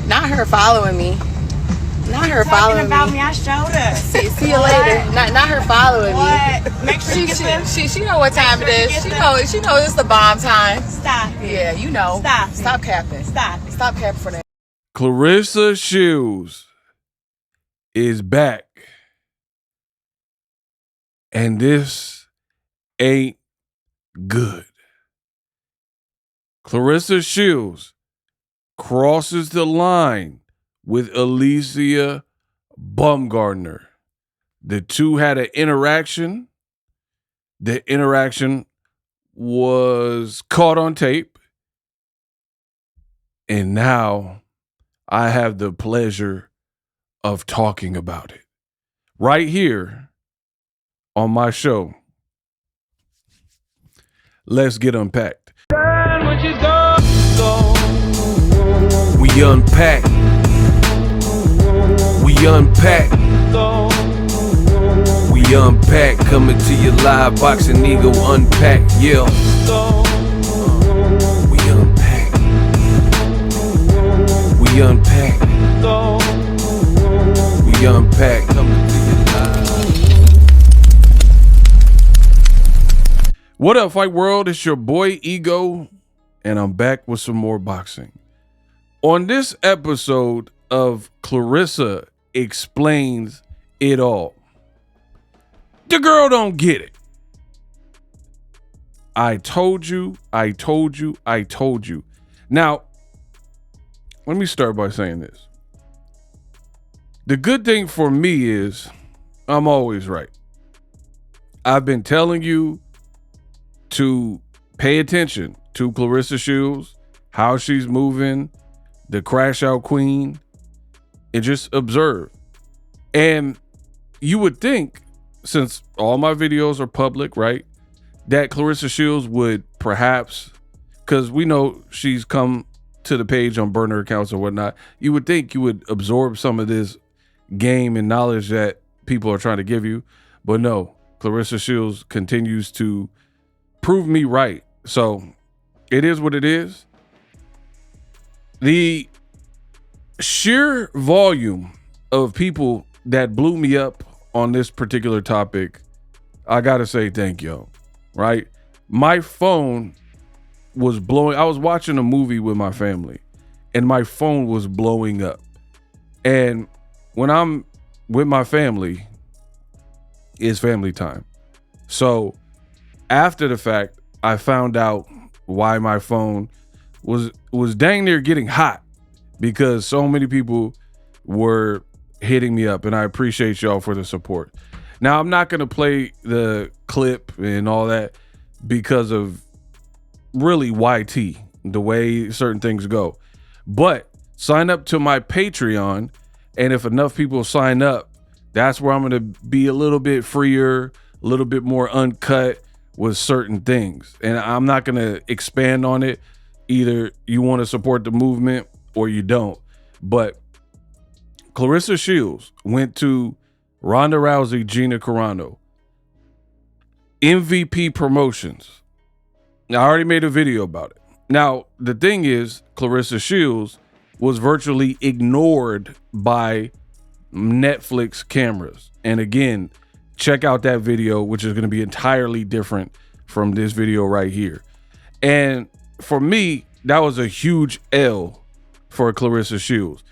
Not her following me. Not her following about me. me. I showed her. See you later. Not her following What? me. Make sure you get them. She know what time it is. She know it's the bomb time. Stop it. Yeah, you know. Stop it. Stop capping. Stop it. Stop capping for that. Claressa Shields is back. And this ain't good. Claressa Shields crosses the line with Alycia Baumgardner. The two had an interaction. The interaction was caught on tape. And now I have the pleasure of talking about it right here on my show. Let's get unpacked. We unpack. We unpack. We unpack. Coming to you live, Boxingego unpack. Yeah. We unpack. We unpack. We unpack. Coming to you live. What up, Fight World? It's your boy Ego, and I'm back with some more boxing. On this episode of Claressa Explains It All, the girl don't get it. I told you. Now, let me start by saying this. The good thing for me is I'm always right. I've been telling you to pay attention to Claressa Shields, how she's moving, the crash out queen, and just observe. And you would think, since all my videos are public, right, that Claressa Shields would perhaps, because we know she's come to the page on burner accounts or whatnot, you would think you would absorb some of this game and knowledge that people are trying to give you. But no, Claressa Shields continues to prove me right. So it is what it is. The sheer volume of people that blew me up on this particular topic, I gotta say thank you, right? My phone was blowing. I was watching a movie with my family and my phone was blowing up. And when I'm with my family, it's family time. So after the fact, I found out why my phone was dang near getting hot, because so many people were hitting me up, and I appreciate y'all for the support. Now, I'm not going to play the clip and all that because of really YT, the way certain things go. But sign up to my Patreon, and if enough people sign up, that's where I'm going to be a little bit freer, a little bit more uncut with certain things. And I'm not going to expand on it. Either you want to support the movement or you don't. But Claressa Shields went to Ronda Rousey, Gina Carano, MVP Promotions. Now, I already made a video about it. Now, the thing is, Claressa Shields was virtually ignored by Netflix cameras. And again, check out that video, which is going to be entirely different from this video right here. And for me, that was a huge L for Claressa Shields,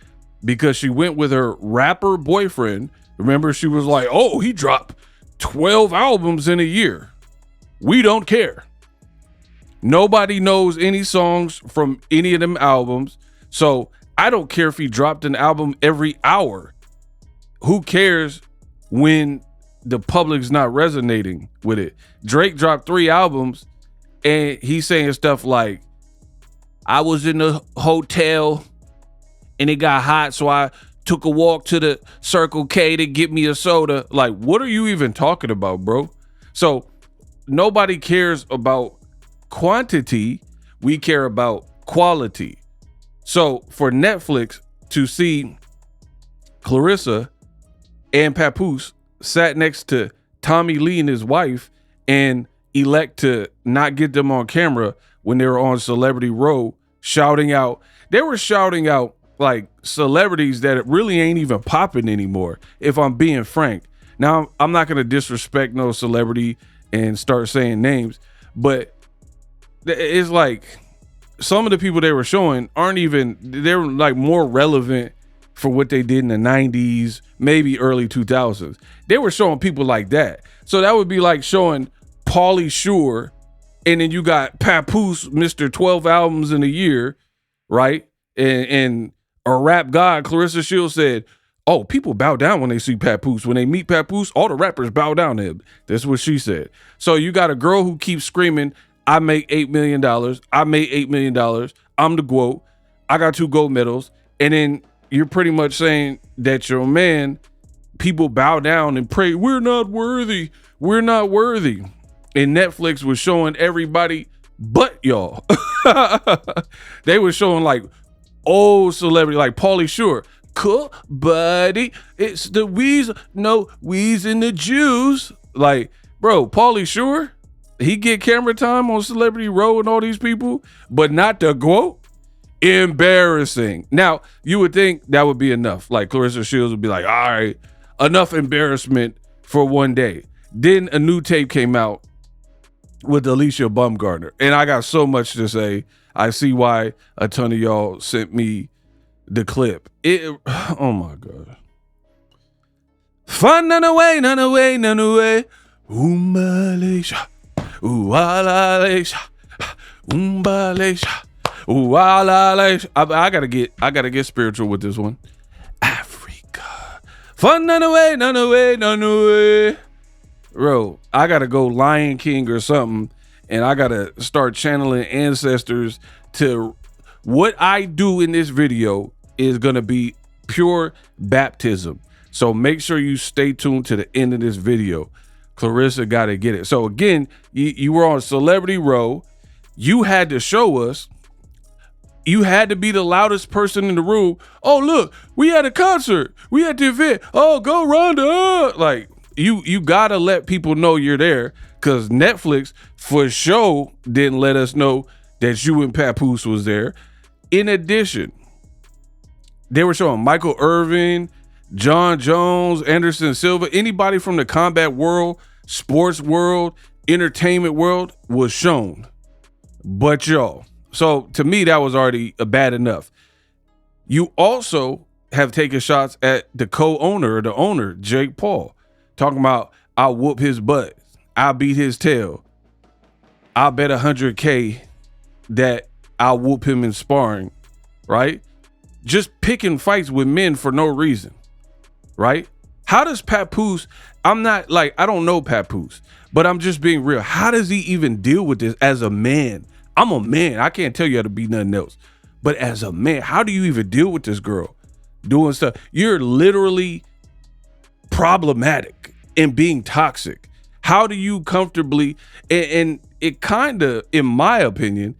because she went with her rapper boyfriend. Remember, she was like, oh, he dropped 12 albums in a year. We don't care. Nobody knows any songs from any of them albums. So I don't care if he dropped an album every hour. Who cares when the public's not resonating with it? Drake dropped 3 albums and he's saying stuff like, I was in the hotel and it got hot, so I took a walk to the Circle K to get me a soda. Like, what are you even talking about, bro? So nobody cares about quantity. We care about quality. So for Netflix to see Claressa and Papoose sat next to Tommy Lee and his wife and elect to not get them on camera when they were on Celebrity Row shouting out. They were shouting out like celebrities that really ain't even popping anymore, if I'm being frank. Now, I'm not going to disrespect no celebrity and start saying names, but it's like some of the people they were showing they're like more relevant for what they did in the 90s, maybe early 2000s. They were showing people like that. So that would be like showing Pauly Shore, and then you got Papoose, Mr. 12 albums in a year, right? And a rap god, Claressa Shields, said, oh, people bow down when they see Papoose. When they meet Papoose, all the rappers bow down to him. That's what she said. So you got a girl who keeps screaming, I make $8 million. I made $8 million. I'm the GOAT. I got 2 gold medals. And then you're pretty much saying that your man, people bow down and pray, we're not worthy. We're not worthy. And Netflix was showing everybody but y'all. They were showing like old celebrity, like Pauly Shore. Cool, buddy. It's the Weez. No, Weez and the Jews. Like, bro, Pauly Shore, he get camera time on Celebrity Row and all these people, but not the GOAT. Embarrassing. Now, you would think that would be enough. Like Claressa Shields would be like, all right, enough embarrassment for one day. Then a new tape came out with Alycia Baumgardner, and I got so much to say. I see why a ton of y'all sent me the clip. Oh my God. Fun none away, none away, none away. Malaysia. Malaysia. Malaysia. I gotta get spiritual with this one. Africa. Fun none away, none away, none away. Bro, I gotta go Lion King or something, and I gotta start channeling ancestors to what I do in this video is gonna be pure baptism. So make sure you stay tuned to the end of this video. Claressa gotta get it. So again, you were on Celebrity Row. You had to show us. You had to be the loudest person in the room. Oh, look, we had a concert. We had the event. Oh, go Ronda. Like, you gotta let people know you're there, because Netflix for sure didn't let us know that you and Papoose was there. In addition, they were showing Michael Irvin, John Jones, Anderson Silva, anybody from the combat world, sports world, entertainment world was shown. But y'all, so to me, that was already bad enough. You also have taken shots at the co-owner or the owner, Jake Paul, talking about, I'll whoop his butt. I'll beat his tail. I'll bet 100K that I'll whoop him in sparring, right? Just picking fights with men for no reason, right? How does Papoose, I don't know Papoose, but I'm just being real. How does he even deal with this as a man? I'm a man. I can't tell you how to be nothing else. But as a man, how do you even deal with this girl doing stuff? You're literally problematic and being toxic. How do you comfortably, and it kind of, in my opinion,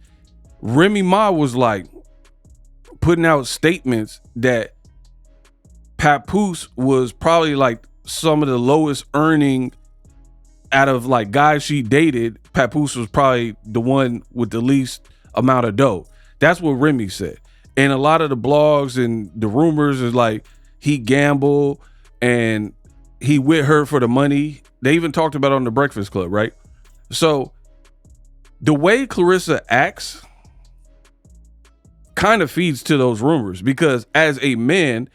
Remy Ma was like putting out statements that Papoose was probably like some of the lowest earning out of like guys she dated. Papoose was probably the one with the least amount of dough. That's what Remy said. And a lot of the blogs and the rumors is like he gambled and he with her for the money. They even talked about it on the Breakfast Club, right? So the way Claressa acts kind of feeds to those rumors, because as a man,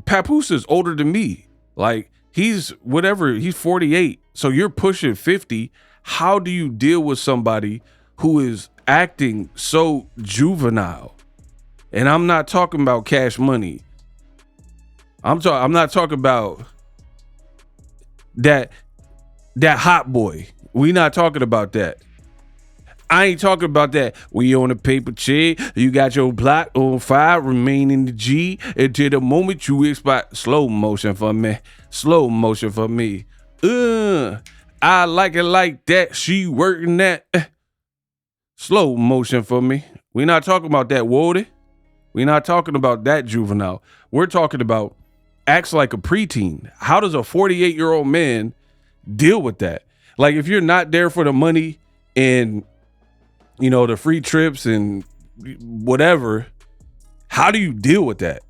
Papoose is older than me. Like he's 48. So you're pushing 50. How do you deal with somebody who is acting so juvenile? And I'm not talking about Cash Money. I'm not talking about that hot boy. We not talking about that. I ain't talking about that. We on a paper chair. You got your plot on fire. Remain in the G until the moment you expire. Slow motion for me. Slow motion for me. I like it like that. She working that. Slow motion for me. We're not talking about that Woody. We're not talking about that Juvenile. We're talking about acts like a preteen. How does a 48-year-old man deal with that? Like, if you're not there for the money and, you know, the free trips and whatever, how do you deal with that?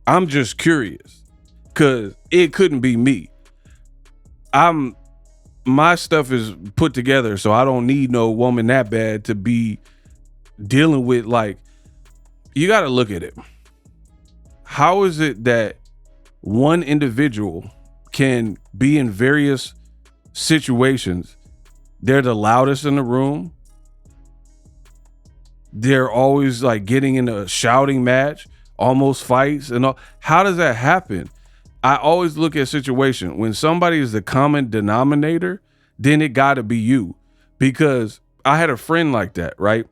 I'm just curious, because it couldn't be me. My stuff is put together, so I don't need no woman that bad to be dealing with. Like, you got to look at it. How is it that one individual can be in various situations? They're the loudest in the room. They're always like getting in a shouting match, almost fights and all. How does that happen? I always look at a situation when somebody is the common denominator, then it got to be you. Because I had a friend like that, right?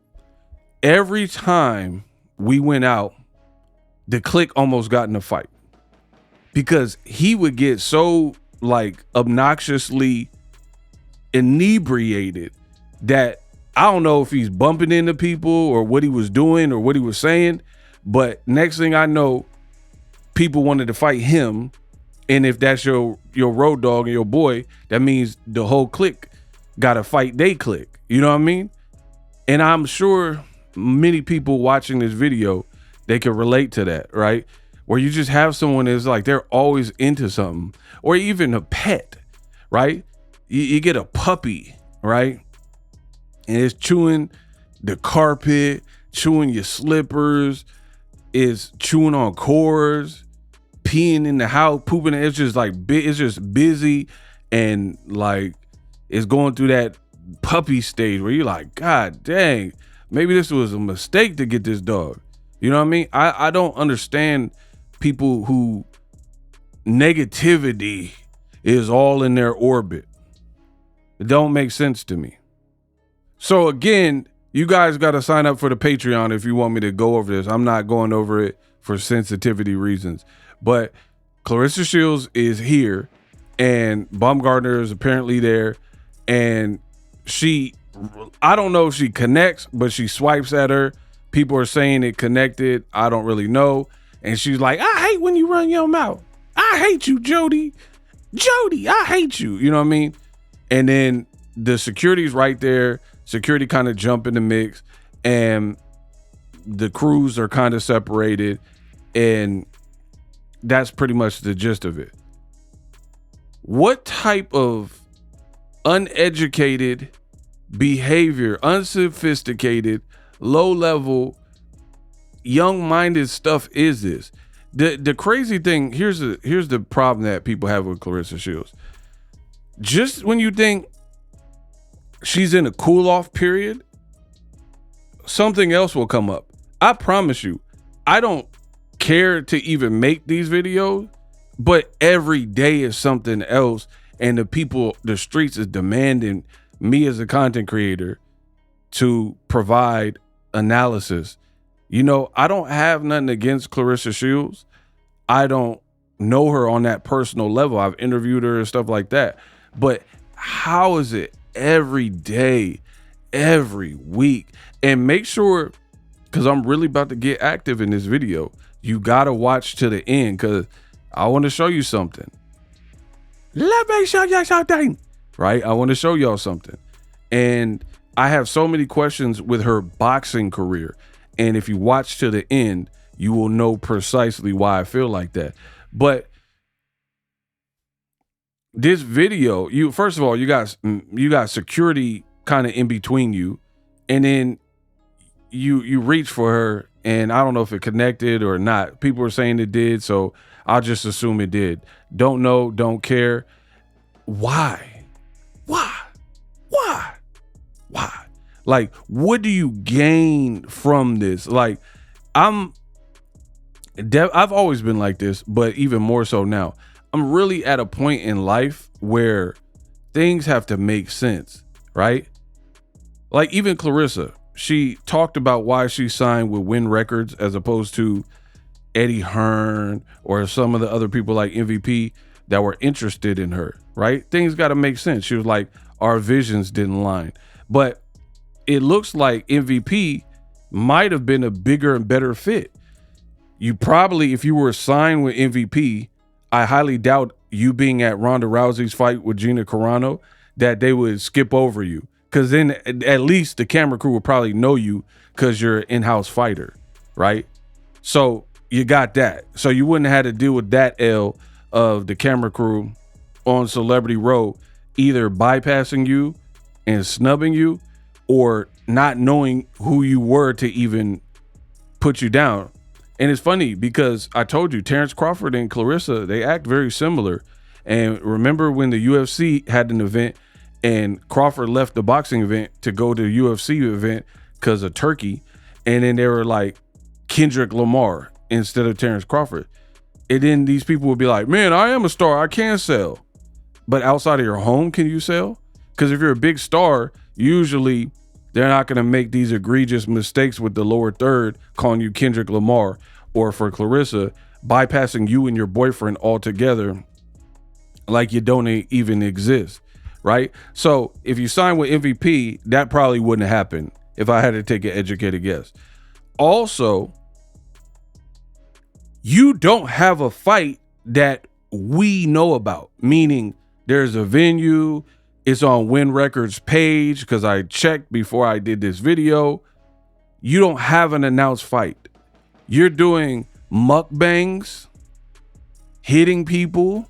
Every time we went out, the clique almost got in a fight because he would get so like obnoxiously inebriated that I don't know if he's bumping into people or what he was doing or what he was saying. But next thing I know, people wanted to fight him. And if that's your road dog and your boy, that means the whole clique got to fight they clique. You know what I mean? And I'm sure many people watching this video, they can relate to that, right? Where you just have someone that's like, they're always into something, or even a pet, right? You get a puppy, right? And it's chewing the carpet, chewing your slippers, is chewing on cords, peeing in the house, pooping. It's just like, it's just busy, and like it's going through that puppy stage where you're like, God dang, maybe this was a mistake to get this dog. You know what I mean? I don't understand people who negativity is all in their orbit. It don't make sense to me. So again, you guys got to sign up for the Patreon if you want me to go over this. I'm not going over it for sensitivity reasons. But Claressa Shields is here, and Baumgardner is apparently there, and I don't know if she connects, but she swipes at her. People are saying it connected. I don't really know. And she's like, I hate when you run your mouth. I hate you, Jody. Jody, I hate you. You know what I mean? And then the security's right there. Security kind of jump in the mix, and the crews are kind of separated, and that's pretty much the gist of it. What type of uneducated behavior, unsophisticated, low-level, young-minded stuff is this? The crazy thing, here's the problem that people have with Claressa Shields. Just when you think she's in a cool-off period, something else will come up. I promise you, I don't care to even make these videos, but every day is something else, and the streets is demanding me as a content creator to provide analysis. You know, I don't have nothing against Claressa Shields. I don't know her on that personal level. I've interviewed her and stuff like that. But how is it every day, every week? And make sure, because I'm really about to get active in this video, you got to watch to the end, because I want to show you something. Let me show you something. Right? I want to show y'all something. And I have so many questions with her boxing career. And if you watch to the end, you will know precisely why I feel like that. But this video, first of all, you got security kind of in between you, and then you reach for her, and I don't know if it connected or not. People are saying it did, so I'll just assume it did. Don't know, don't care. Why? Like, what do you gain from this? Like, I've always been like this, but even more so now. I'm really at a point in life where things have to make sense, right? Like, even Claressa, she talked about why she signed with Win Records as opposed to Eddie Hearn or some of the other people like MVP that were interested in her, right? Things got to make sense. She was like, our visions didn't line. But it looks like MVP might have been a bigger and better fit. You probably, if you were signed with MVP, I highly doubt you being at Ronda Rousey's fight with Gina Carano, that they would skip over you. Because then at least the camera crew would probably know you because you're an in-house fighter, right? So you got that. So you wouldn't have had to deal with that L of the camera crew on Celebrity Row either bypassing you and snubbing you or not knowing who you were to even put you down. And it's funny because I told you, Terrence Crawford and Claressa, they act very similar. And remember when the UFC had an event and Crawford left the boxing event to go to the UFC event because of Turkey. And then they were like Kendrick Lamar instead of Terrence Crawford. And then these people would be like, man, I am a star. I can sell. But outside of your home, can you sell? Because if you're a big star, usually they're not going to make these egregious mistakes with the lower third, calling you Kendrick Lamar, or for Claressa, bypassing you and your boyfriend altogether like you don't even exist, right? So if you sign with MVP, that probably wouldn't happen if I had to take an educated guess. Also, you don't have a fight that we know about, meaning there's a venue, it's on Win Records page because I checked before I did this video. You don't have an announced fight. You're doing mukbangs, hitting people,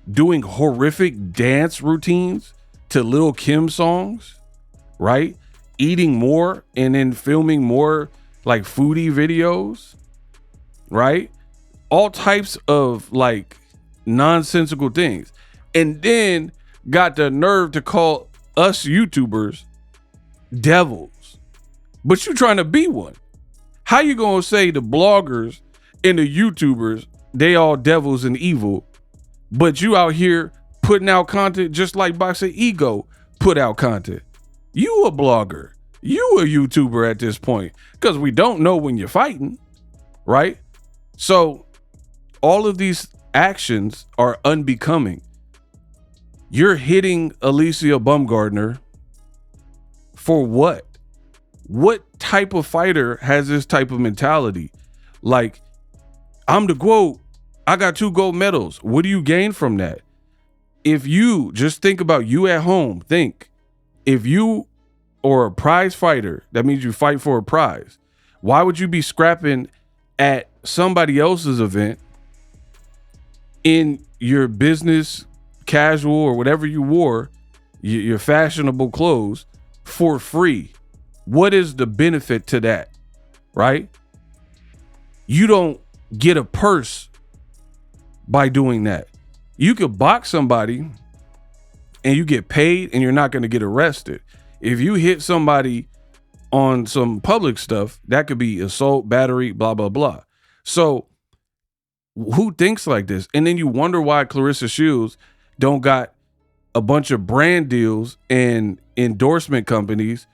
doing horrific dance routines to Lil' Kim songs, right? Eating more and then filming more like foodie videos, right? All types of like nonsensical things. And then got the nerve to call us YouTubers devils. But you trying to be one. How you gonna say the bloggers and the YouTubers, they all devils and evil, but you out here putting out content just like Boxingego put out content? You a blogger. You a YouTuber at this point because we don't know when you're fighting, right? So all of these actions are unbecoming. You're hitting Alycia Baumgardner for what? What type of fighter has this type of mentality? Like, I'm the GOAT. I got 2 gold medals. What do you gain from that? If you just think about you at home, think if you are a prize fighter, that means you fight for a prize. Why would you be scrapping at somebody else's event in your business casual or whatever you wore, your fashionable clothes for free? What is the benefit to that, right? You don't get a purse by doing that. You could box somebody and you get paid and you're not going to get arrested. If you hit somebody on some public stuff, that could be assault, battery, blah, blah, blah. So who thinks like this? And then you wonder why Claressa Shields don't got a bunch of brand deals and endorsement companies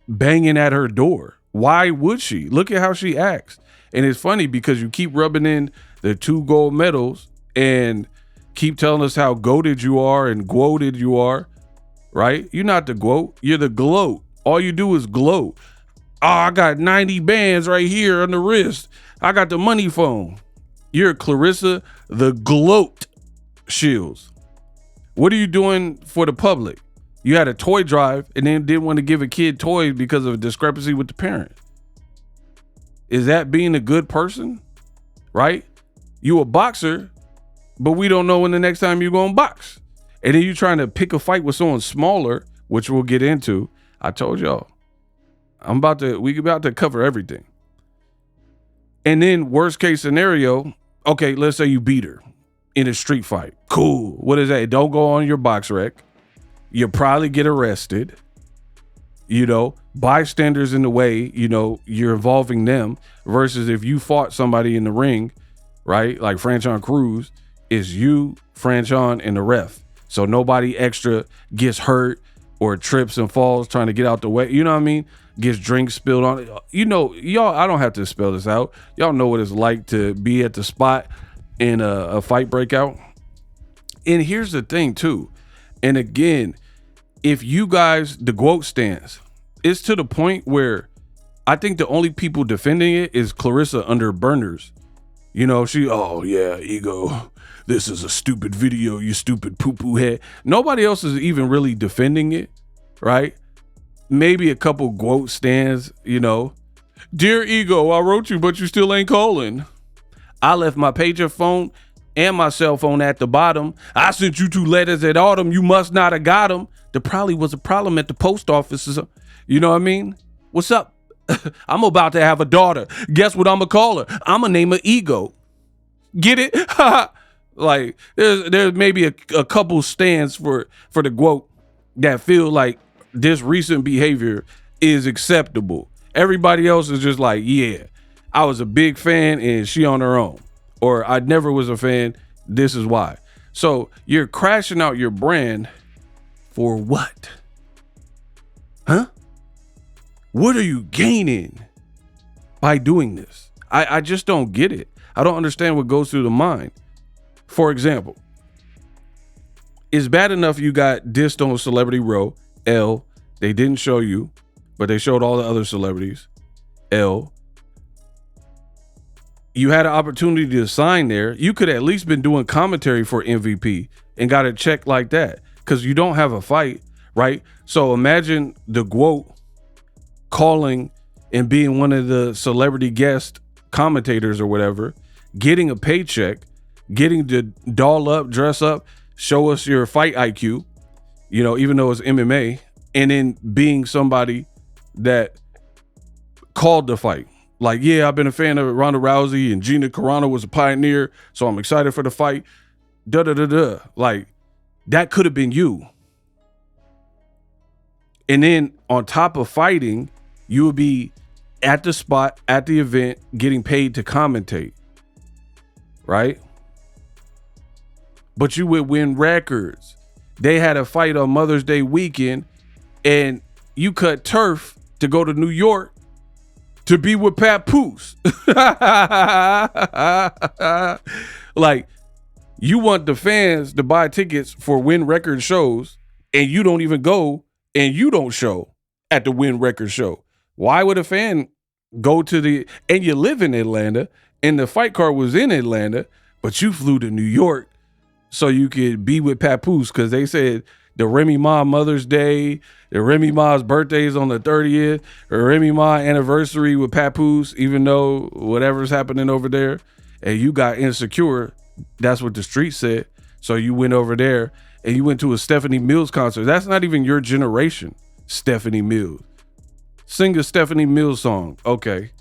banging at her door. Why would she? Look at how she acts. And it's funny because you keep rubbing in the 2 gold medals and keep telling us how goated you are and gloated you are, right? You're not the gloat, you're the gloat. All you do is gloat. Oh, I got 90 bands right here on the wrist. I got the money phone. You're Claressa the Gloat Shields. What are you doing for the public? You had a toy drive and then didn't want to give a kid toys because of a discrepancy with the parent. Is that being a good person? Right? You a boxer, but we don't know when the next time you're going to box. And then you're trying to pick a fight with someone smaller, which we'll get into. I told y'all, we about to cover everything. And then worst case scenario, okay, let's say you beat her in a street fight. Cool. What is that? Don't go on your box rec. You probably get arrested. Bystanders in the way, you're involving them versus if you fought somebody in the ring, right? Like Franchon Cruz, is you, Franchon, and the ref. So nobody extra gets hurt or trips and falls trying to get out the way. You know what I mean? Gets drinks spilled on it. Y'all, I don't have to spell this out. Y'all know what it's like to be at the spot in a fight breakout. And here's the thing too. And again, if you guys, the GWOAT stance, it's to the point where I think the only people defending it is Claressa under burners. You know, oh yeah, ego, this is a stupid video, you stupid poo-poo head. Nobody else is even really defending it, right? Maybe a couple GWOAT stands, you know. Dear ego, I wrote you, but you still ain't calling. I left my pager phone and my cell phone at the bottom. I sent you 2 letters at autumn. You must not have got them. There probably was a problem at the post office. You know what I mean? What's up? I'm about to have a daughter. Guess what I'm gonna call her? I'm gonna name her Ego. Get it? Like there's maybe a couple stands for the GWOAT that feel like this recent behavior is acceptable. Everybody else is just like, yeah, I was a big fan and she on her own. Or I never was a fan. This is why. So you're crashing out your brand for what? Huh? What are you gaining by doing this? I just don't get it. I don't understand what goes through the mind. For example, it's bad enough you got dissed on Celebrity Row. L, they didn't show you, but they showed all the other celebrities. L, you had an opportunity to sign there. You could at least been doing commentary for MVP and got a check like that because you don't have a fight, right? So imagine the GWOAT calling and being one of the celebrity guest commentators or whatever, getting a paycheck, getting to doll up, dress up, show us your fight IQ, you know, even though it's MMA, and then being somebody that called the fight. Like, yeah, I've been a fan of Ronda Rousey and Gina Carano was a pioneer, so I'm excited for the fight. Da-da-da-da. Like, that could have been you. And then on top of fighting, you would be at the spot, at the event, getting paid to commentate, right? But you would win records. They had a fight on Mother's Day weekend, and you cut turf to go to New York to be with Papoose. Like, you want the fans to buy tickets for Win Record shows, and you don't even go, and you don't show at the Win Record show. Why would a fan go to and you live in Atlanta, and the fight card was in Atlanta, but you flew to New York so you could be with Papoose because they said the Remy Ma Mother's Day, the Remy Ma's birthday is on the 30th, or Remy Ma anniversary with Papoose, even though whatever's happening over there, and you got insecure. That's what the street said. So you went over there and you went to a Stephanie Mills concert. That's not even your generation, Stephanie Mills. Sing a Stephanie Mills song. Okay.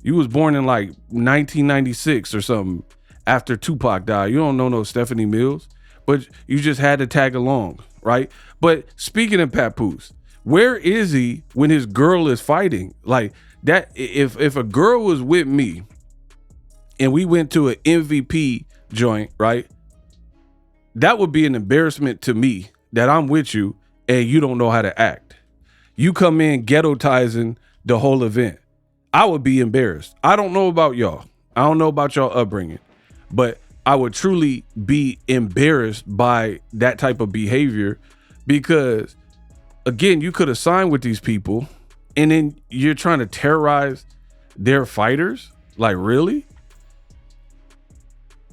You was born in like 1996 or something after Tupac died. You don't know no Stephanie Mills, but you just had to tag along, right? But speaking of Papoose, where is he when his girl is fighting? Like that, if a girl was with me and we went to an MVP joint, right? That would be an embarrassment to me that I'm with you and you don't know how to act. You come in ghetto-tizing the whole event. I would be embarrassed. I don't know about y'all. I don't know about y'all upbringing, but I would truly be embarrassed by that type of behavior because, again, you could have signed with these people and then you're trying to terrorize their fighters. Like, really?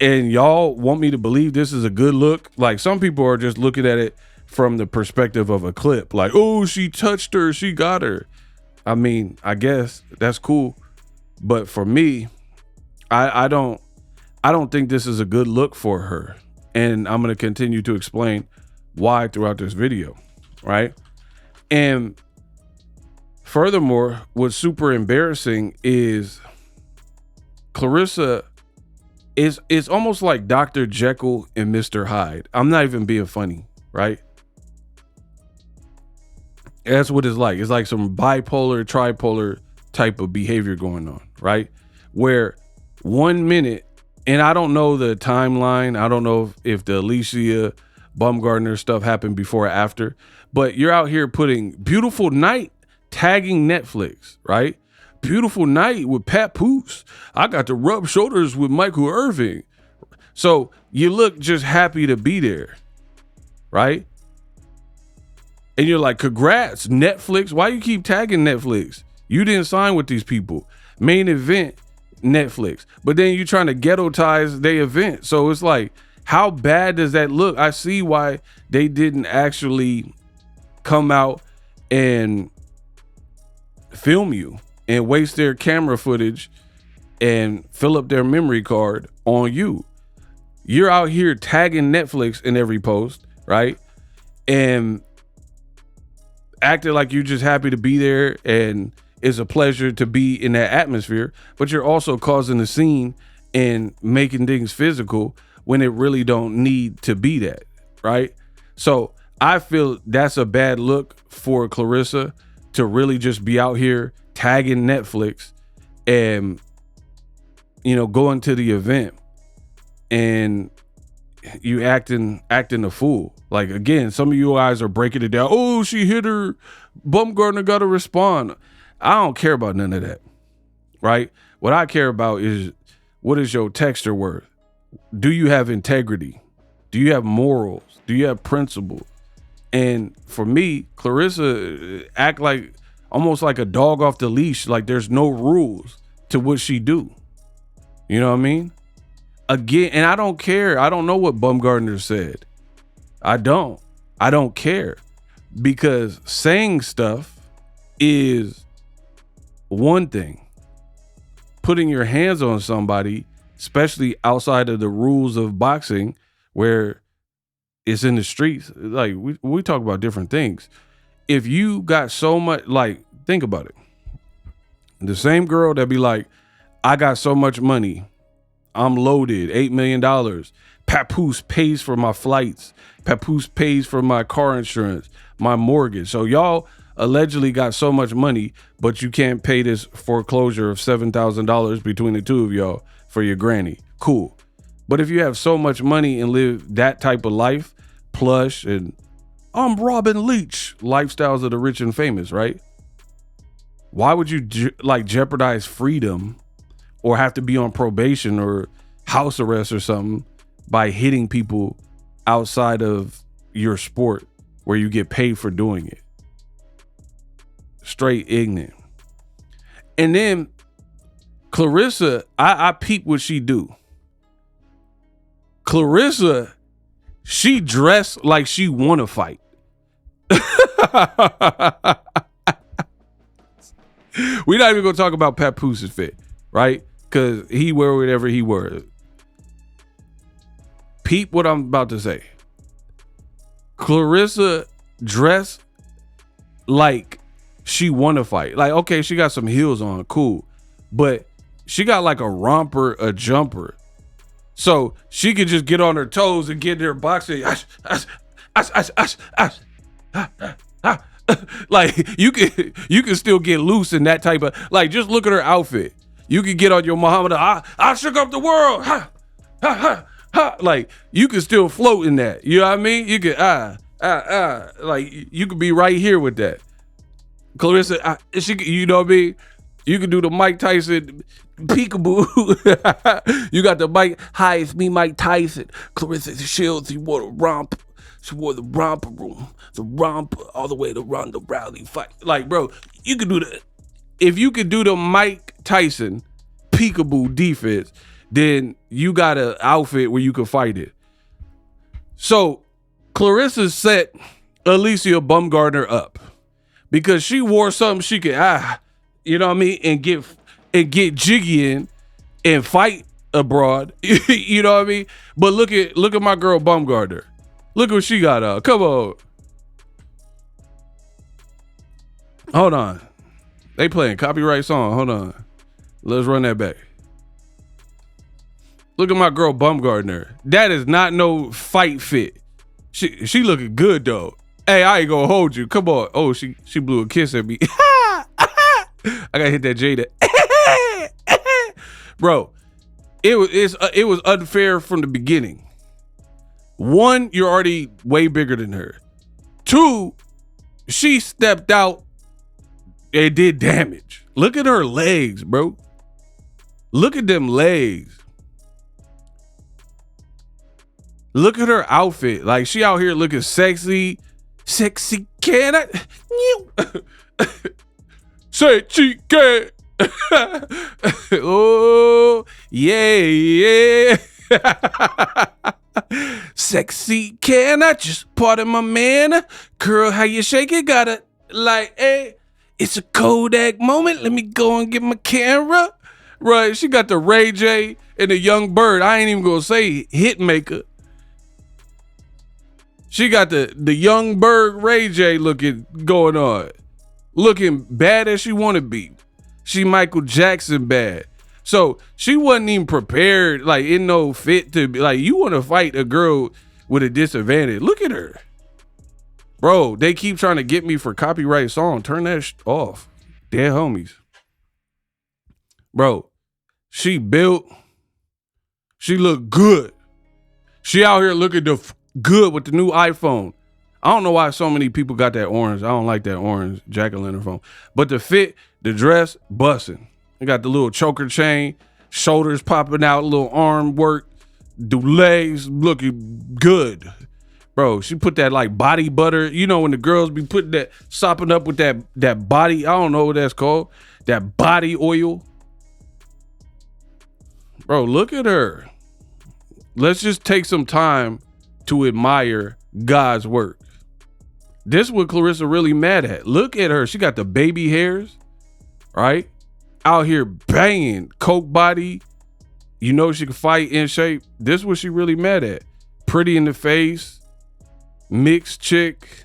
And y'all want me to believe this is a good look? Like, some people are just looking at it from the perspective of a clip. Like, oh, she touched her, she got her. I mean, I guess that's cool. But for me, I don't think this is a good look for her. And I'm going to continue to explain why throughout this video, right? And furthermore, what's super embarrassing is Claressa is almost like Dr. Jekyll and Mr. Hyde. I'm not even being funny, right? That's what it's like. It's like some bipolar, tripolar type of behavior going on, right? Where 1 minute, and I don't know the timeline. I don't know if the Alycia Baumgardner stuff happened before or after, but you're out here putting beautiful night, tagging Netflix, right? Beautiful night with Papoose. I got to rub shoulders with Michael Irving. So you look just happy to be there, right? And you're like, congrats, Netflix. Why you keep tagging Netflix? You didn't sign with these people. Main event, Netflix. But then you're trying to ghetto-tize their event. So it's like, how bad does that look? I see why they didn't actually come out and film you and waste their camera footage and fill up their memory card on you. You're out here tagging Netflix in every post, right? And acting like you're just happy to be there and it's a pleasure to be in that atmosphere, but you're also causing a scene and making things physical when it really don't need to be that, right? So I feel that's a bad look for Claressa to really just be out here tagging Netflix and, going to the event and you acting a fool. Like, again, some of you guys are breaking it down. Oh, she hit her. Baumgardner got to respond. I don't care about none of that, right? What I care about is, what is your texture worth? Do you have integrity? Do you have morals? Do you have principles? And for me, Claressa act like almost like a dog off the leash. Like there's no rules to what she do. You know what I mean? Again, and I don't care. I don't know what Baumgardner said. I don't care, because saying stuff is one thing. Putting your hands on somebody, especially outside of the rules of boxing, where it's in the streets, like we talk about different things. If you got so much, like, think about it. The same girl that be like, I got so much money, I'm loaded, $8 million. Papoose pays for my flights. Papoose pays for my car insurance, my mortgage. So y'all allegedly got so much money, but you can't pay this foreclosure of $7,000 between the two of y'all for your granny. Cool. But if you have so much money and live that type of life, plush and I'm Robin Leach lifestyles of the rich and famous, right? Why would you jeopardize freedom or have to be on probation or house arrest or something by hitting people outside of your sport where you get paid for doing it? Straight ignorant. And then Claressa, I peep what she do. Claressa, she dressed like she want to fight. We're not even gonna talk about Papooses fit, right? Because he wear whatever he wears. Peep what I'm about to say. Claressa dressed like she want to fight. Like, okay, she got some heels on, cool, but she got like a romper, a jumper, so she could just get on her toes and get there boxing. Like you can still get loose in that type of, like, just look at her outfit. You could get on your Muhammad. I shook up the world. Ha, ha, ha, ha. Like you can still float in that. You know what I mean? You could like you could be right here with that. Claressa, you know what I mean? You can do the Mike Tyson peekaboo. You got the Mike. Hi, it's me, Mike Tyson. Claressa Shields. You wore the romp. She wore the romper room, the romp all the way to Ronda Rousey fight. Like, bro, you could do the. If you could do the Mike Tyson peekaboo defense, then you got an outfit where you could fight it. So Claressa set Alycia Baumgardner up because she wore something she could, you know what I mean, and get jiggy in and fight abroad. You know what I mean? But look at my girl Baumgardner. Look what she got on. Come on. Hold on. They playing copyright song. Hold on. Let's run that back. Look at my girl Baumgardner. That is not no fight fit. She looking good though. Hey, I ain't gonna hold you. Come on. Oh, she blew a kiss at me. I gotta hit that Jada. Bro, it was unfair from the beginning. One, you're already way bigger than her. Two, she stepped out and did damage. Look at her legs, bro. Look at them legs. Look at her outfit. Like, she out here looking sexy. Sexy can I? Sexy can. Oh, yeah. Sexy can I? Just pardon my man. Girl, how you shake it? Got it like, hey, it's a Kodak moment. Let me go and get my camera. Right, she got the Ray J and the Young Bird. I ain't even gonna say hit maker. She got the Young Bird Ray J looking going on. Looking bad as she wanna be. She Michael Jackson bad. So she wasn't even prepared, like in no fit to be like, you wanna fight a girl with a disadvantage. Look at her. Bro, they keep trying to get me for copyright song. Turn that off. Dead homies. Bro, she built. She look good. She out here looking good with the new iPhone. I don't know why so many people got that orange. I don't like that orange jack-o'-lantern phone. But the fit, the dress, bussin'. They got the little choker chain, shoulders popping out, little arm work, the legs looking good. Bro, she put that like body butter. You know when the girls be putting that, sopping up with that body, I don't know what that's called. That body oil. Bro, look at her. Let's just take some time to admire God's work. This is what Claressa really mad at. Look at her. She got the baby hairs, right? Out here banging, coke body. You know she can fight in shape. This is what she really mad at. Pretty in the face, mixed chick,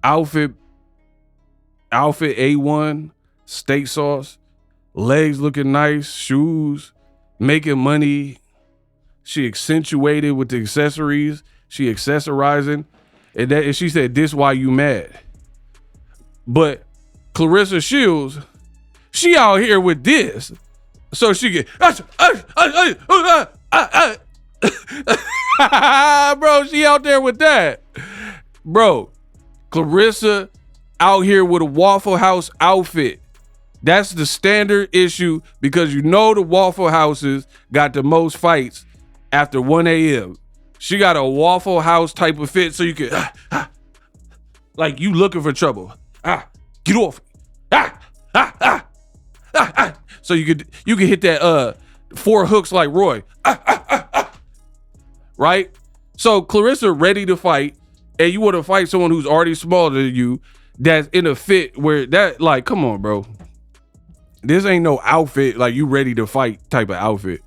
outfit A1, steak sauce, legs looking nice, shoes, making money. She accentuated with the accessories. She accessorizing. And she said, this why you mad. But Claressa Shields, she out here with this. So she get, bro, she out there with that. Bro, Claressa out here with a Waffle House outfit. That's the standard issue because you know the Waffle Houses got the most fights after 1 a.m. She got a Waffle House type of fit so you can, like you looking for trouble. Get off. So you could hit that 4 hooks like Roy. Right? So Claressa ready to fight, and you want to fight someone who's already smaller than you that's in a fit where that, like, come on, bro. This ain't no outfit like you ready to fight type of outfit.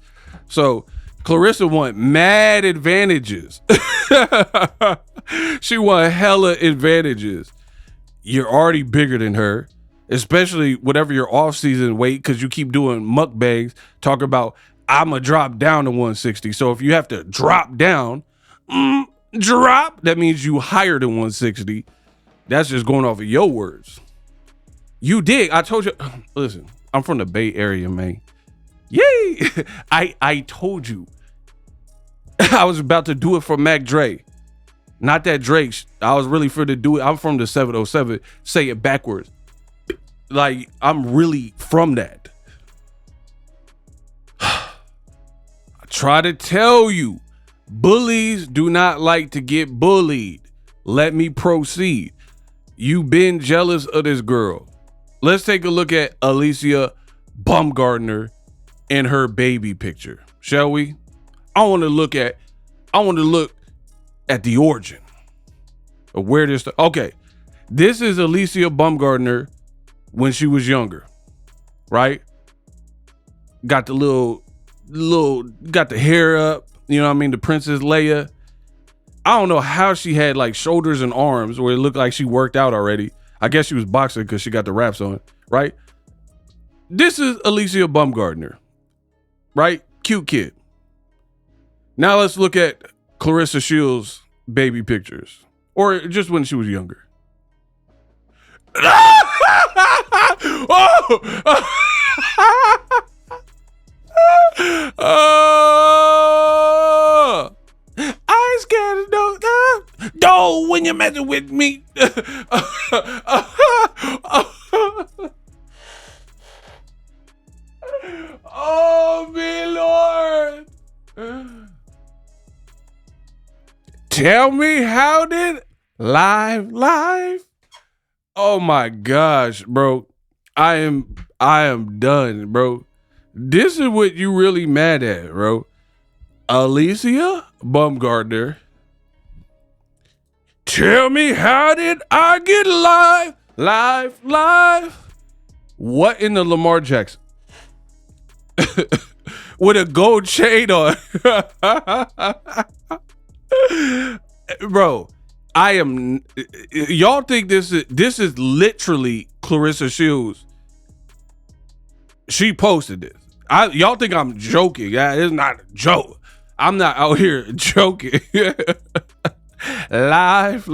So Claressa want mad advantages. She want hella advantages. You're already bigger than her, especially whatever your off-season weight, because you keep doing mukbangs, talk about, I'ma drop down to 160. So if you have to drop down, that means you higher than 160. That's just going off of your words. You dig. I told you, listen, I'm from the Bay Area, man. Yay! I told you. I was about to do it for Mac Dre. Not that Drake. I was really for to do it. I'm from the 707. Say it backwards. Like, I'm really from that. I try to tell you, bullies do not like to get bullied. Let me proceed. You been jealous of this girl. Let's take a look at Alycia Baumgardner and her baby picture, shall we? I want to look at the origin of where this. Okay, this is Alycia Baumgardner when she was younger, right? Got the got the hair up, you know what I mean? The Princess Leia. I don't know how she had like shoulders and arms where it looked like she worked out already. I guess she was boxing because she got the wraps on, right? This is Alycia Baumgardner, right? Cute kid. Now let's look at Claressa Shields' baby pictures, or just when she was younger. I ain't scared of no, when you're messing with me. Oh, me Lord. Tell me, how did Live. Oh my gosh, bro. I am done, bro. This is what you really mad at, bro. Alycia Baumgardner. Tell me, how did I get live? What in the Lamar Jackson? With a gold chain on. Bro, y'all think this is literally Claressa Shields. She posted this. Y'all think I'm joking. Yeah, it's not a joke. I'm not out here joking. Live.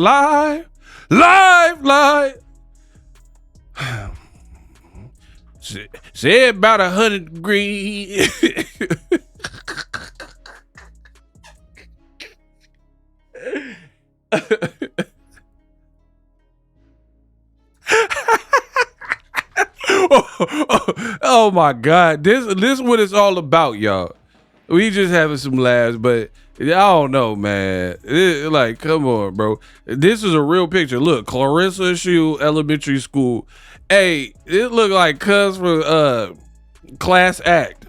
Say about 100 degrees. Oh my God. This is what it's all about, y'all. We just having some laughs, but I don't know, man. Like, come on, bro. This is a real picture. Look, Claressa Shields Elementary School. Hey, it look like cuz for class act.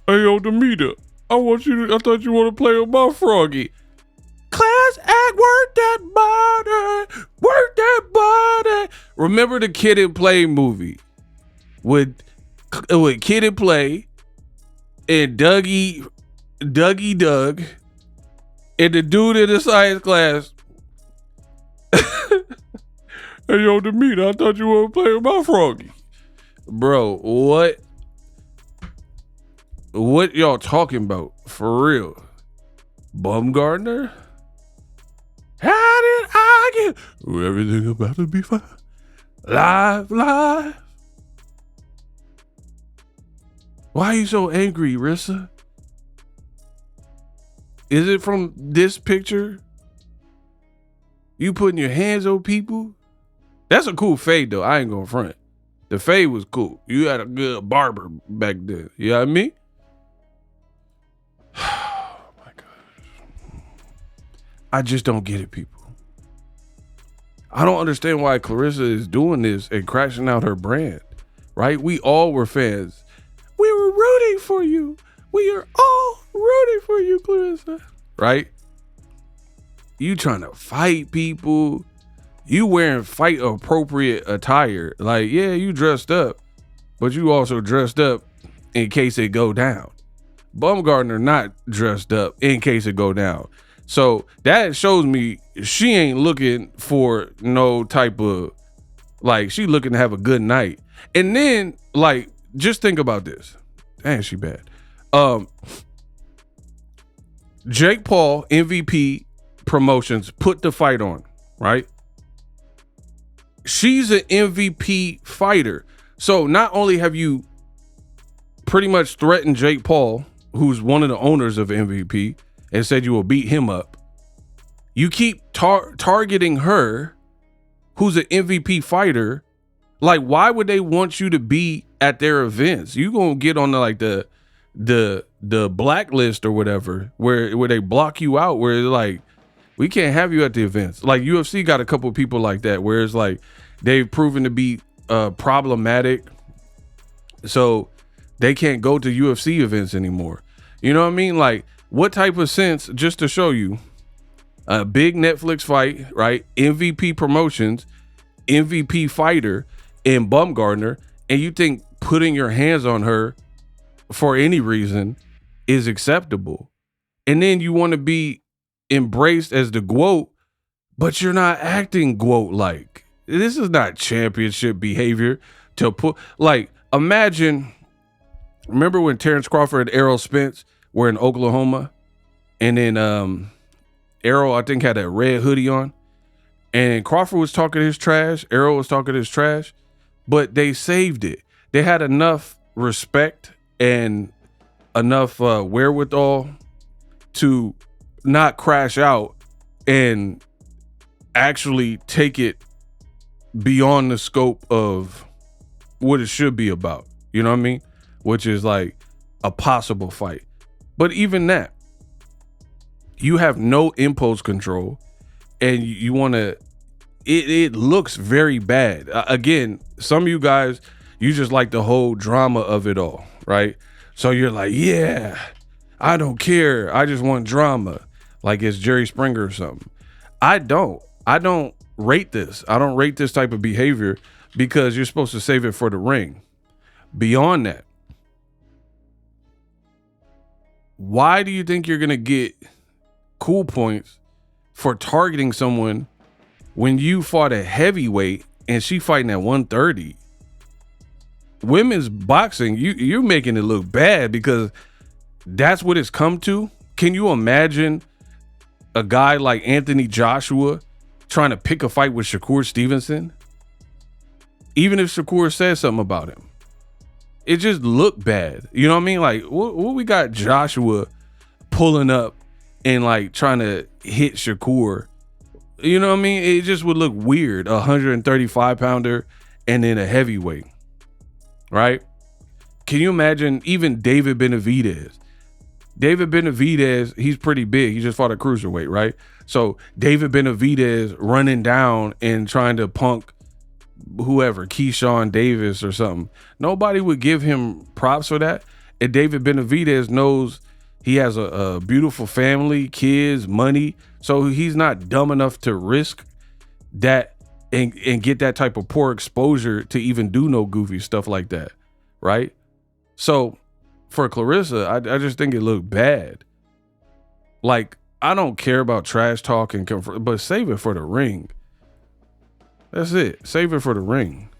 Hey, yo, Demeter, I thought you want to play with my froggy. Class act, work that body. Remember the Kid and Play movie with Kid and Play and Dougie Doug and the dude in the science class. Hey, yo, Demeter, I thought you want to play with my froggy. Bro, what y'all talking about? For real? Baumgardner? How did I get everything about to be fine? Live. Why are you so angry, Rissa? Is it from this picture? You putting your hands on people? That's a cool fade though. I ain't gonna front. The fade was cool. You had a good barber back then. You know what I mean? Oh my gosh. I just don't get it, people. I don't understand why Claressa is doing this and crashing out her brand, right? We all were fans. We were rooting for you. We are all rooting for you, Claressa, right? You trying to fight people. You wearing fight appropriate attire. Like, yeah, you dressed up, but you also dressed up in case it go down. Baumgardner not dressed up in case it go down. So that shows me she ain't looking for no type of, like, she looking to have a good night. And then, like, just think about this. Dang, she bad. Jake Paul, MVP Promotions, put the fight on, right? She's an MVP fighter. So not only have you pretty much threatened Jake Paul, who's one of the owners of MVP, and said you will beat him up, you keep targeting her, who's an MVP fighter. Like, why would they want you to be at their events? You gonna get on the blacklist or whatever, where they block you out, where it's like, we can't have you at the events. Like, UFC got a couple of people like that, where it's like they've proven to be problematic, so they can't go to UFC events anymore. You know what I mean? Like, what type of sense, just to show you, a big Netflix fight, right? MVP Promotions, MVP fighter in Baumgardner, and you think putting your hands on her for any reason is acceptable. And then you want to be embraced as the GOAT, but you're not acting GOAT-like. This is not championship behavior to put, like, imagine, remember when Terrence Crawford and Errol Spence were in Oklahoma, and then Errol, I think, had a red hoodie on, and Crawford was talking his trash, Errol was talking his trash, but they saved it. They had enough respect and enough wherewithal to not crash out and actually take it beyond the scope of what it should be about. You know what I mean? Which is like a possible fight. But even that, you have no impulse control and you want to, it looks very bad. Again, some of you guys, you just like the whole drama of it all, right? So you're like, yeah, I don't care. I just want drama. Like it's Jerry Springer or something. I don't rate this. I don't rate this type of behavior because you're supposed to save it for the ring. Beyond that, why do you think you're going to get cool points for targeting someone when you fought a heavyweight and she fighting at 130? Women's boxing, you're making it look bad because that's what it's come to. Can you imagine a guy like Anthony Joshua trying to pick a fight with Shakur Stevenson? Even if Shakur says something about him, it just looked bad. You know what I mean? Like what we got Joshua pulling up and like trying to hit Shakur. You know what I mean? It just would look weird. 135 pounder and then a heavyweight, right? Can you imagine even David Benavidez? David Benavidez, he's pretty big. He just fought a cruiserweight, right? So David Benavidez running down and trying to punk whoever, Keyshawn Davis or something. Nobody would give him props for that. And David Benavidez knows he has a beautiful family, kids, money. So he's not dumb enough to risk that and get that type of poor exposure to even do no goofy stuff like that, right? So for Claressa, I just think it looked bad. Like, I don't care about trash talk and but save it for the ring. That's it. Save it for the ring.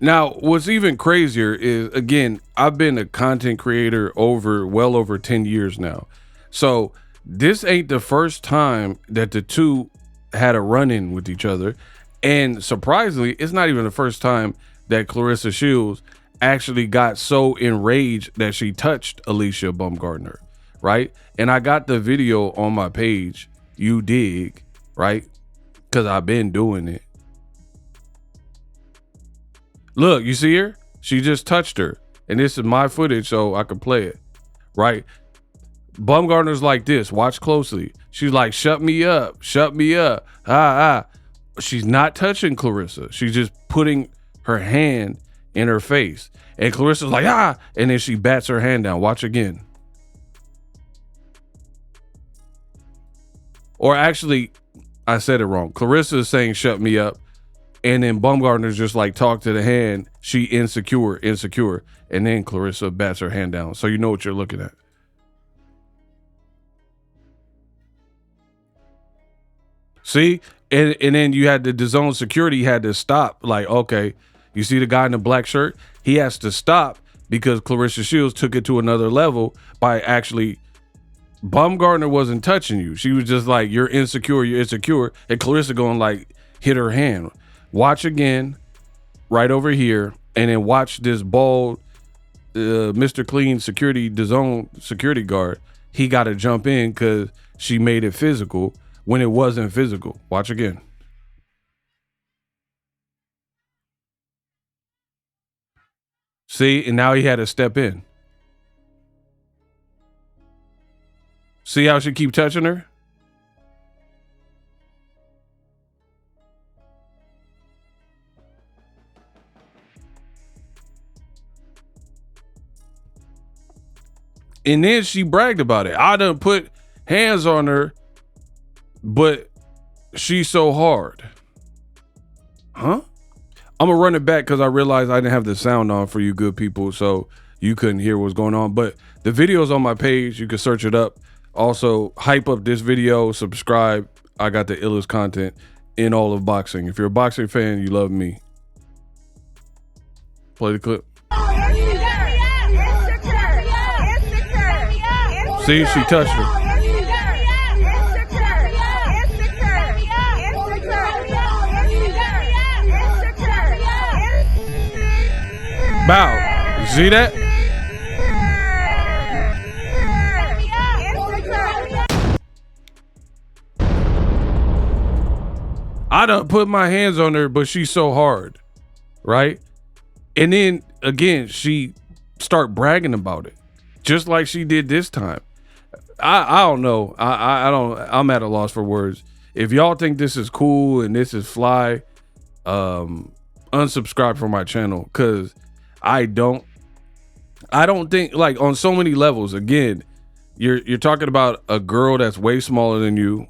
Now, what's even crazier is, again, I've been a content creator well over 10 years now. So this ain't the first time that the two had a run-in with each other. And surprisingly, it's not even the first time that Claressa Shields actually got so enraged that she touched Alycia Baumgardner, right? And I got the video on my page, you dig, right? Because I've been doing it. Look, you see her? She just touched her. And this is my footage, so I can play it, right? Baumgardner's like this. Watch closely. She's like, shut me up. Shut me up. She's not touching Claressa. She's just putting her hand in her face. And Claressa's like, and then she bats her hand down. Watch again. Or actually, I said it wrong. Claressa is saying, shut me up. And then Baumgardner's just like, talk to the hand. She insecure. And then Claressa bats her hand down. So you know what you're looking at. See? And then you had the DAZN security had to stop. Like, okay, you see the guy in the black shirt? He has to stop because Claressa Shields took it to another level by actually, Baumgardner wasn't touching you. She was just like, you're insecure. And Claressa going like, hit her hand. Watch again, right over here, and then watch this bald Mr. Clean security, DAZN security guard. He got to jump in because she made it physical when it wasn't physical. Watch again. See, and now he had to step in. See how she keep touching her? And then she bragged about it. I done put hands on her, but she's so hard. Huh? I'm gonna run it back because I realized I didn't have the sound on for you good people, so you couldn't hear what's going on. But the video's on my page. You can search it up. Also, hype up this video, subscribe. I got the illest content in all of boxing. If you're a boxing fan, you love me. Play the clip. See, she touched her. Bow. You see that? I done put my hands on her, but she's so hard, right? And then again, she start bragging about it, just like she did this time. I don't know. I'm at a loss for words. If y'all think this is cool and this is fly, unsubscribe from my channel, because I don't think, like, on so many levels. Again, you're talking about a girl that's way smaller than you,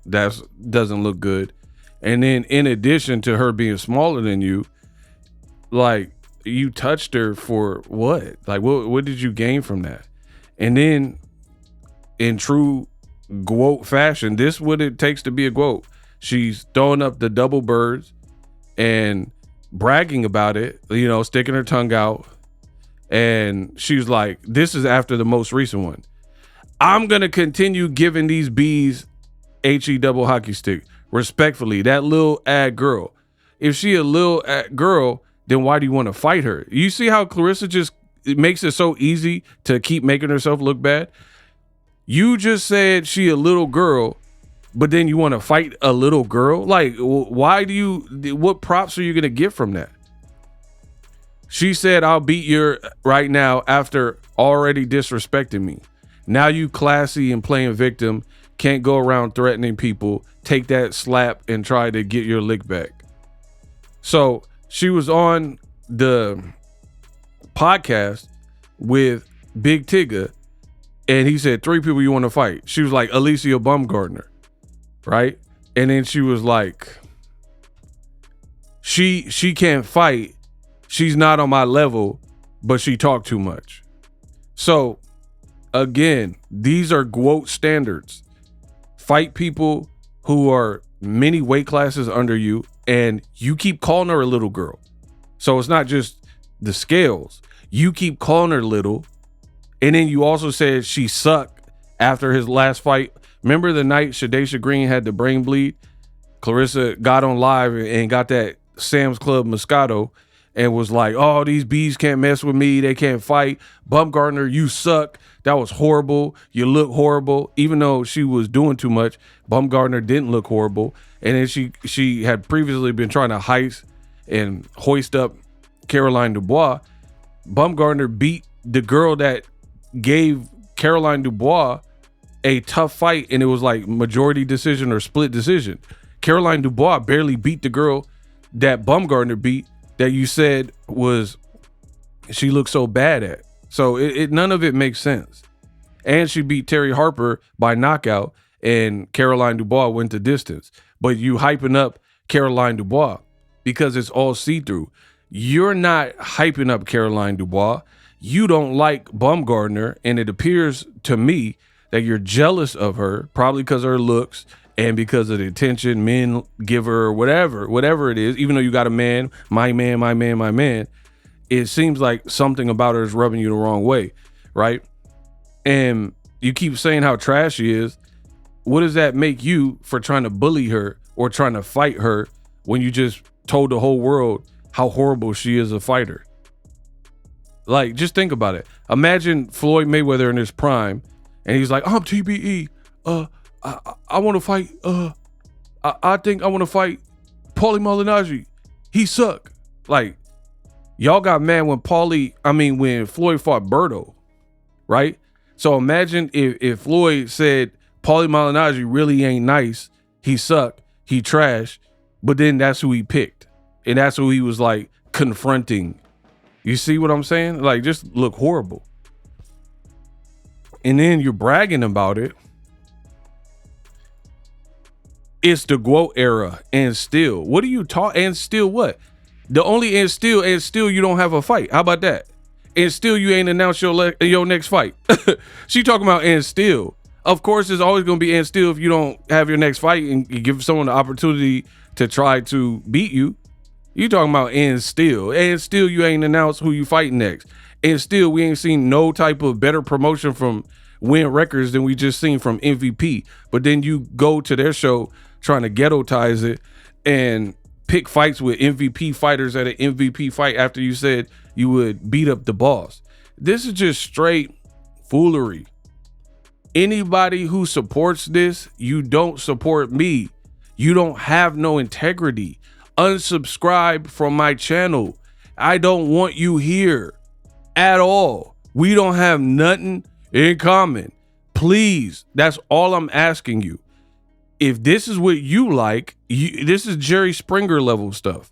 that doesn't look good, and then in addition to her being smaller than you, like, you touched her for what? Like, what did you gain from that? And then in true GWOAT fashion, this what it takes to be a GWOAT. She's throwing up the double birds and bragging about it, you know, sticking her tongue out. And she's like, this is after the most recent one. I'm going to continue giving these bees HE double hockey stick. Respectfully, that little ad girl. If she a little ad girl, then why do you want to fight her? You see how Claressa just makes it so easy to keep making herself look bad? You just said she a little girl, but then you want to fight a little girl? Like, why do you, what props are you going to get from that? She said, I'll beat you right now after already disrespecting me. Now you classy and playing victim, can't go around threatening people, take that slap and try to get your lick back. So she was on the podcast with Big Tigger, and he said, 3 people you want to fight. She was like, Alycia Baumgardner, right? And then she was like, she can't fight. She's not on my level, but she talked too much. So again, these are GWOAT standards. Fight people who are many weight classes under you, and you keep calling her a little girl. So it's not just the scales. You keep calling her little. And then you also said she sucked after his last fight. Remember the night Shadesha Green had the brain bleed? Claressa got on live and got that Sam's Club Moscato and was like, oh, these bees can't mess with me. They can't fight. Baumgardner, you suck. That was horrible. You look horrible. Even though she was doing too much, Baumgardner didn't look horrible. And then she had previously been trying to heist and hoist up Caroline Dubois. Baumgardner beat the girl that gave Caroline Dubois a tough fight, and it was like majority decision or split decision. Caroline Dubois barely beat the girl that Baumgardner beat, that you said was she looked so bad at. So none of it makes sense. And she beat Terry Harper by knockout, and Caroline Dubois went the distance. But you hyping up Caroline Dubois because it's all see-through. You're not hyping up Caroline Dubois. You don't like Baumgardner, and it appears to me that you're jealous of her, probably because of her looks and because of the attention men give her, or whatever it is. Even though you got a man, my man, it seems like something about her is rubbing you the wrong way, right? And you keep saying how trash she is. What does that make you for trying to bully her or trying to fight her when you just told the whole world how horrible she is a fighter? Like, just think about it. Imagine Floyd Mayweather in his prime, and he's like, I'm TBE. I want to fight. I think I want to fight Paulie Malignaggi. He suck. Like, y'all got mad when when Floyd fought Berto, right? So imagine if Floyd said Paulie Malignaggi really ain't nice. He suck. He trash. But then that's who he picked, and that's who he was like confronting. You see what I'm saying? Like, just look horrible. And then you're bragging about it. It's the GWOAT era, and still, what are you talking? And still what? The only and still you don't have a fight. How about that? And still you ain't announced your next fight. She talking about and still. Of course, it's always gonna be and still if you don't have your next fight and you give someone the opportunity to try to beat you. You talking about and still you ain't announced who you fighting next. And still we ain't seen no type of better promotion from Win Records than we just seen from MVP. But then you go to their show trying to ghettoize it and pick fights with MVP fighters at an MVP fight after you said you would beat up the boss. This is just straight foolery. Anybody who supports this, you don't support me. You don't have no integrity. Unsubscribe from my channel. I don't want you here at all. We don't have nothing in common. Please, that's all I'm asking you. if this is what you like, this is Jerry Springer level stuff.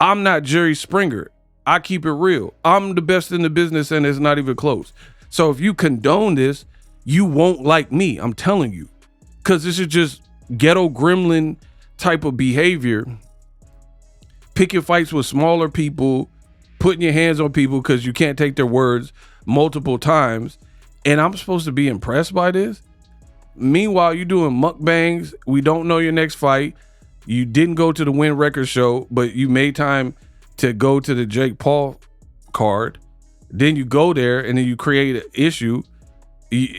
I'm not Jerry Springer. I keep it real. I'm the best in the business, and it's not even close. So if you condone this, you won't like me. I'm telling you, because this is just ghetto gremlin type of behavior. Picking fights with smaller people, putting your hands on people because you can't take their words multiple times. And I'm supposed to be impressed by this? Meanwhile, you're doing mukbangs. We don't know your next fight. You didn't go to the Win Record show, but you made time to go to the Jake Paul card. Then you go there and then you create an issue.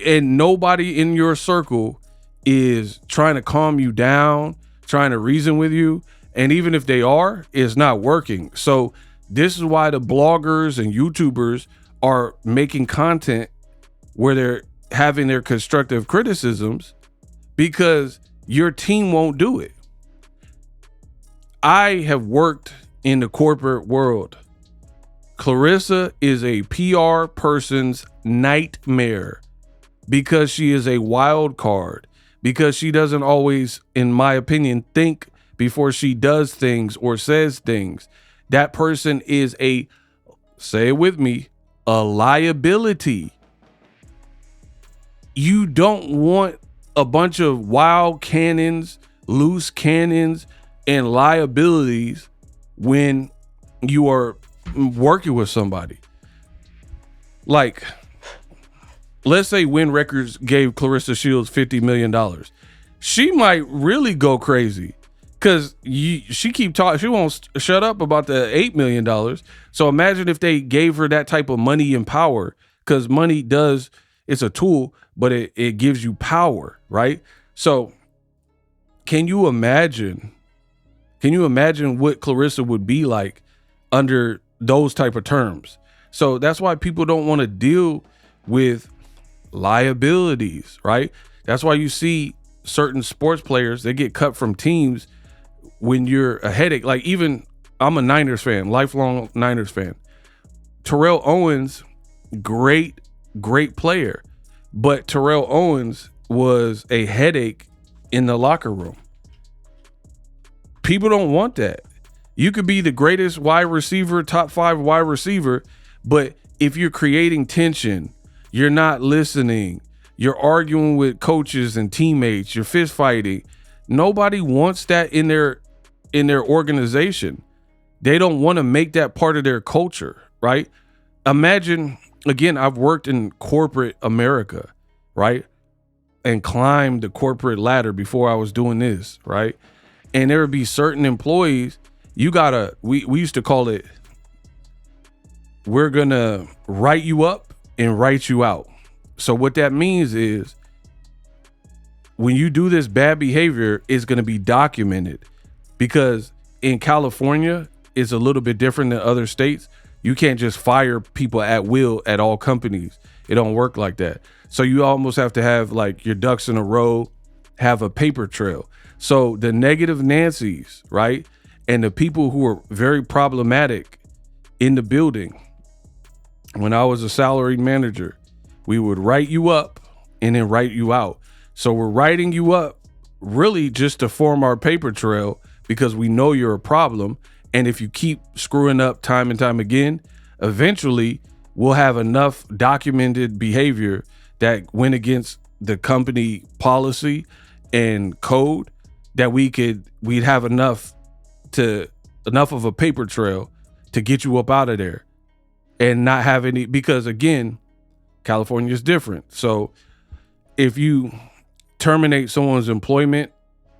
And nobody in your circle is trying to calm you down, trying to reason with you. And even if they are, it's not working. So this is why the bloggers and YouTubers are making content where they're having their constructive criticisms, because your team won't do it. I have worked in the corporate world. Claressa is a PR person's nightmare because she is a wild card, because she doesn't always, in my opinion, think before she does things or says things. That person is a, say it with me, a liability. You don't want a bunch of wild cannons, loose cannons, and liabilities when you are working with somebody. Like, let's say Win Records gave Claressa Shields $50 million. She might really go crazy because she keep talking. She won't shut up about the $8 million. So imagine if they gave her that type of money and power, because money does, it's a tool, but it gives you power, right? So can you imagine what Claressa would be like under those type of terms? So that's why people don't want to deal with liabilities, right? That's why you see certain sports players, they get cut from teams when you're a headache. Like, even I'm a Niners fan, lifelong Niners fan. Terrell Owens, great player, but Terrell Owens was a headache in the locker room. People don't want that. You could be the greatest wide receiver, top 5 wide receiver, but if you're creating tension, you're not listening, you're arguing with coaches and teammates, you're fist fighting. Nobody wants that in their organization. They don't want to make that part of their culture, right? Imagine, again, I've worked in corporate America, right? And climbed the corporate ladder before I was doing this, right? And there would be certain employees, we used to call it, we're gonna write you up and write you out. So what that means is, when you do this bad behavior, it's gonna be documented, because in California, it's a little bit different than other states. You can't just fire people at will at all companies. It don't work like that. So you almost have to have like your ducks in a row, have a paper trail. So the negative Nancy's, right? And the people who are very problematic in the building, when I was a salaried manager, we would write you up and then write you out. So we're writing you up really just to form our paper trail, because we know you're a problem. And if you keep screwing up time and time again, eventually we'll have enough documented behavior that went against the company policy and code that we'd have enough of a paper trail to get you up out of there and not have any, because again, California is different. So if you terminate someone's employment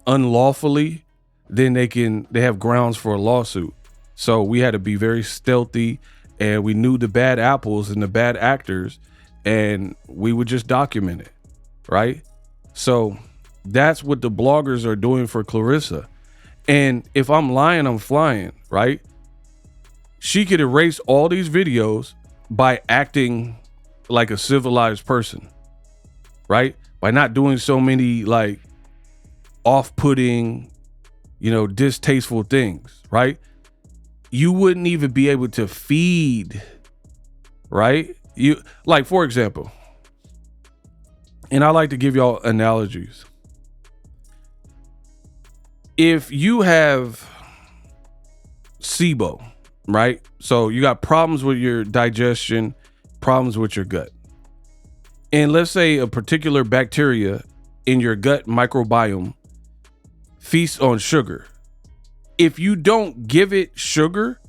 unlawfully, then they have grounds for a lawsuit. So we had to be very stealthy, and we knew the bad apples and the bad actors, and we would just document it, right? So that's what the bloggers are doing for Claressa. And if I'm lying, I'm flying, right? She could erase all these videos by acting like a civilized person, right? By not doing so many like off-putting, distasteful things, right? You wouldn't even be able to feed, right? You, like, for example, and I like to give y'all analogies. if you have SIBO, right? So you got problems with your digestion, problems with your gut. And let's say a particular bacteria in your gut microbiome feasts on sugar. If you don't give it sugar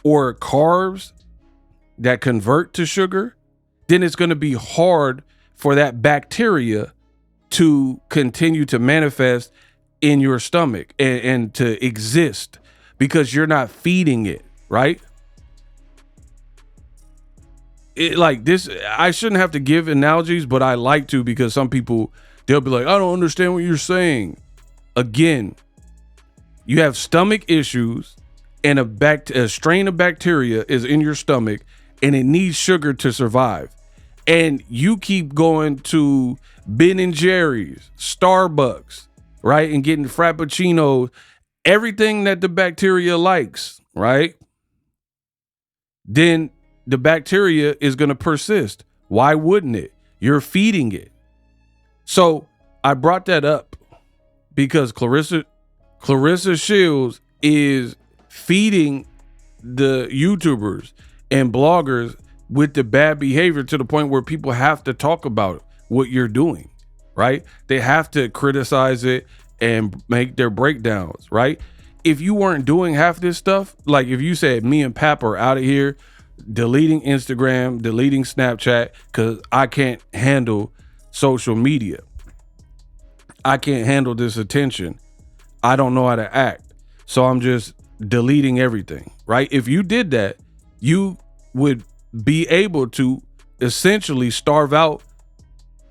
or carbs that convert to sugar, then it's going to be hard for that bacteria to continue to manifest in your stomach and to exist because you're not feeding it, right? It, like this, I shouldn't have to give analogies, but I like to, because some people, they'll be like, I don't understand what you're saying. Again, you have stomach issues and a strain of bacteria is in your stomach and it needs sugar to survive. And you keep going to Ben and Jerry's, Starbucks, right? And getting Frappuccinos, everything that the bacteria likes, right? Then the bacteria is going to persist. Why wouldn't it? You're feeding it. So I brought that up because Claressa Shields is feeding the YouTubers and bloggers with the bad behavior to the point where people have to talk about what you're doing, right? They have to criticize it and make their breakdowns, right? If you weren't doing half this stuff, like if you said me and Pap are out of here, deleting Instagram, deleting Snapchat, because I can't handle social media. I can't handle this attention. I don't know how to act. So I'm just deleting everything, right? If you did that, you would be able to essentially starve out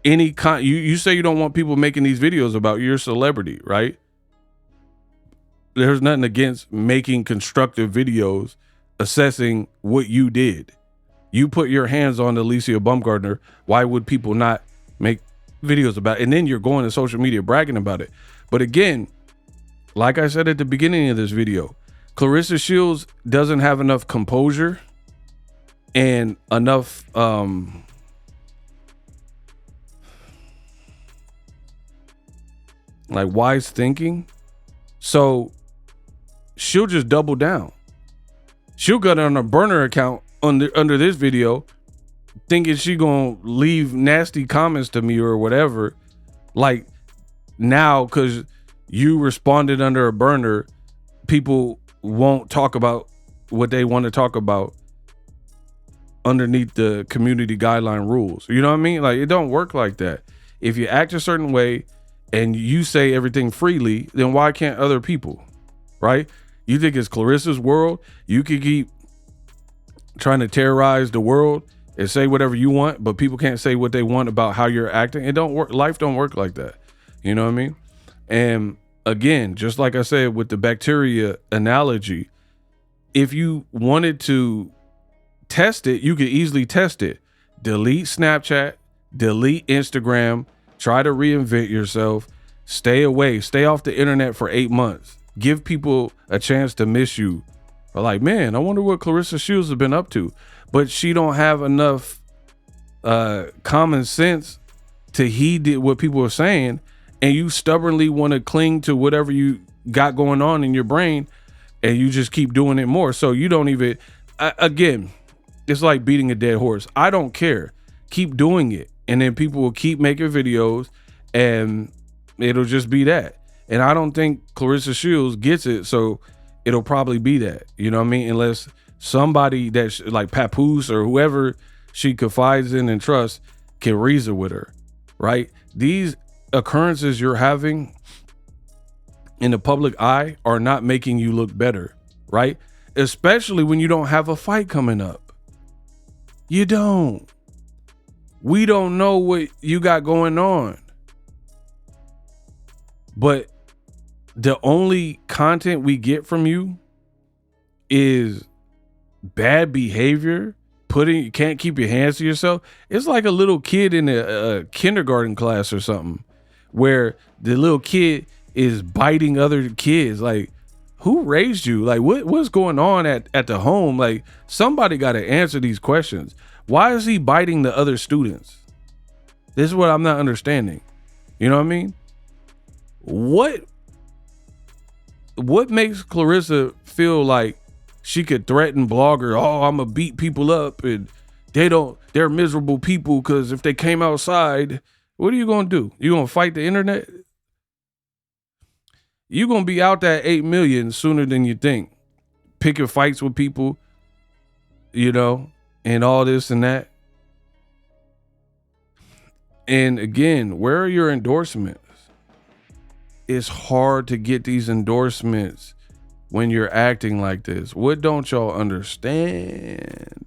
any you say you don't want people making these videos about your celebrity, right? There's nothing against making constructive videos assessing what you did. You put your hands on Alycia Baumgardner. Why would people not make videos about it? And then you're going to social media bragging about it. But again, like I said at the beginning of this video, Claressa Shields doesn't have enough composure and enough like wise thinking. So she'll just double down. She'll get on a burner account under this video thinking she gonna leave nasty comments to me or whatever. Like now, because you responded under a burner, people won't talk about what they want to talk about underneath the community guideline rules. You know what I mean? Like, it don't work like that. If you act a certain way and you say everything freely, then why can't other people, right? You think it's Claressa's world? You could keep trying to terrorize the world and say whatever you want, but people can't say what they want about how you're acting. It don't work. Life don't work like that. You know what I mean? And again, just like I said with the bacteria analogy, if you wanted to test it, you could easily test it. Delete Snapchat, delete Instagram, try to reinvent yourself, stay away, stay off the internet for 8 months. Give people a chance to miss you. Or like, man, I wonder what Claressa Shields has been up to. But she don't have enough common sense to heed what people are saying, and you stubbornly want to cling to whatever you got going on in your brain, and you just keep doing it more. So you don't even, again, it's like beating a dead horse. I don't care. Keep doing it. And then people will keep making videos and it'll just be that. And I don't think Claressa Shields gets it. So it'll probably be that, you know what I mean? Unless somebody that's like Papoose or whoever she confides in and trusts can reason with her, right? These occurrences you're having in the public eye are not making you look better, right? Especially when you don't have a fight coming up. You don't. We don't know what you got going on. But the only content we get from you is bad behavior. You can't keep your hands to yourself. It's like a little kid in a kindergarten class or something, where the little kid is biting other kids. Like, who raised you? Like, what's going on at the home? Like, somebody got to answer these questions. Why is he biting the other students? This is what I'm not understanding. You know what I mean? What what makes Claressa feel like she could threaten bloggers? Oh, I'm gonna beat people up, and they're miserable people because if they came outside, what are you gonna do? You gonna fight the internet? You gonna be out that 8 million sooner than you think, picking fights with people, and all this and that. And again, where are your endorsements? It's hard to get these endorsements when you're acting like this. What don't y'all understand?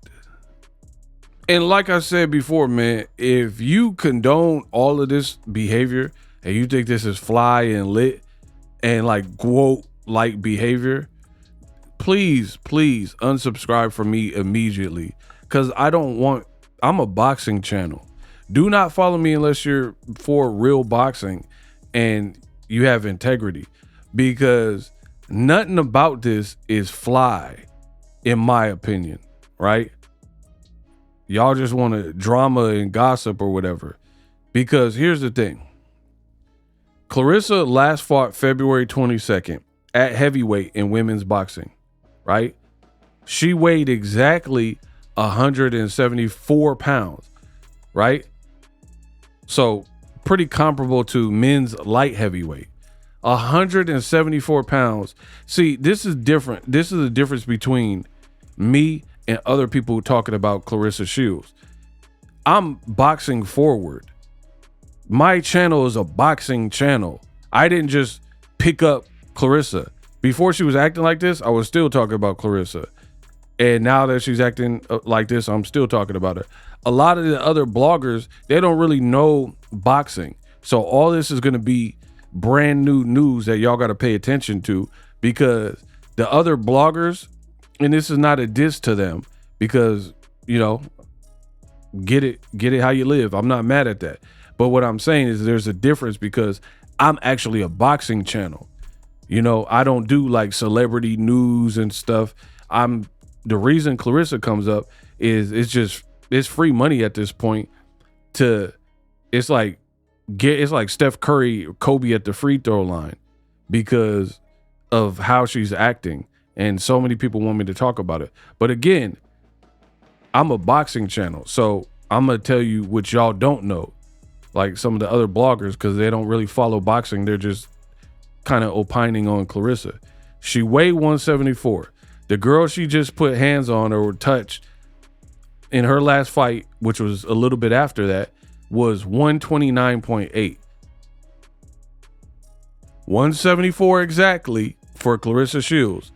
And like I said before, man, if you condone all of this behavior and you think this is fly and lit and like quote like behavior, please unsubscribe from me immediately, because I'm a boxing channel. Do not follow me unless you're for real boxing and you have integrity, because nothing about this is fly, in my opinion, right? Y'all just want to drama and gossip or whatever. Because here's the thing. Claressa last fought February 22nd at heavyweight in women's boxing, right? She weighed exactly 174 pounds, right? So pretty comparable to men's light heavyweight. 174 pounds. See, this is different. This is the difference between me and other people talking about Claressa Shields. I'm boxing forward. My channel is a boxing channel. I didn't just pick up Claressa. Before she was acting like this, I was still talking about Claressa. And now that she's acting like this, I'm still talking about her. A lot of the other bloggers, they don't really know boxing. So all this is going to be brand new news that y'all got to pay attention to, because the other bloggers, and this is not a diss to them, because, get it how you live. I'm not mad at that. But what I'm saying is there's a difference, because I'm actually a boxing channel. I don't do like celebrity news and stuff. The reason Claressa comes up is it's free money at this point. It's like Steph Curry, Kobe at the free throw line, because of how she's acting. And so many people want me to talk about it. But again, I'm a boxing channel, so I'm going to tell you what y'all don't know. Like some of the other bloggers, because they don't really follow boxing. They're just kind of opining on Claressa. She weighed 174. The girl she just put hands on or touched in her last fight, which was a little bit after that, was 129.8. 174 exactly for Claressa Shields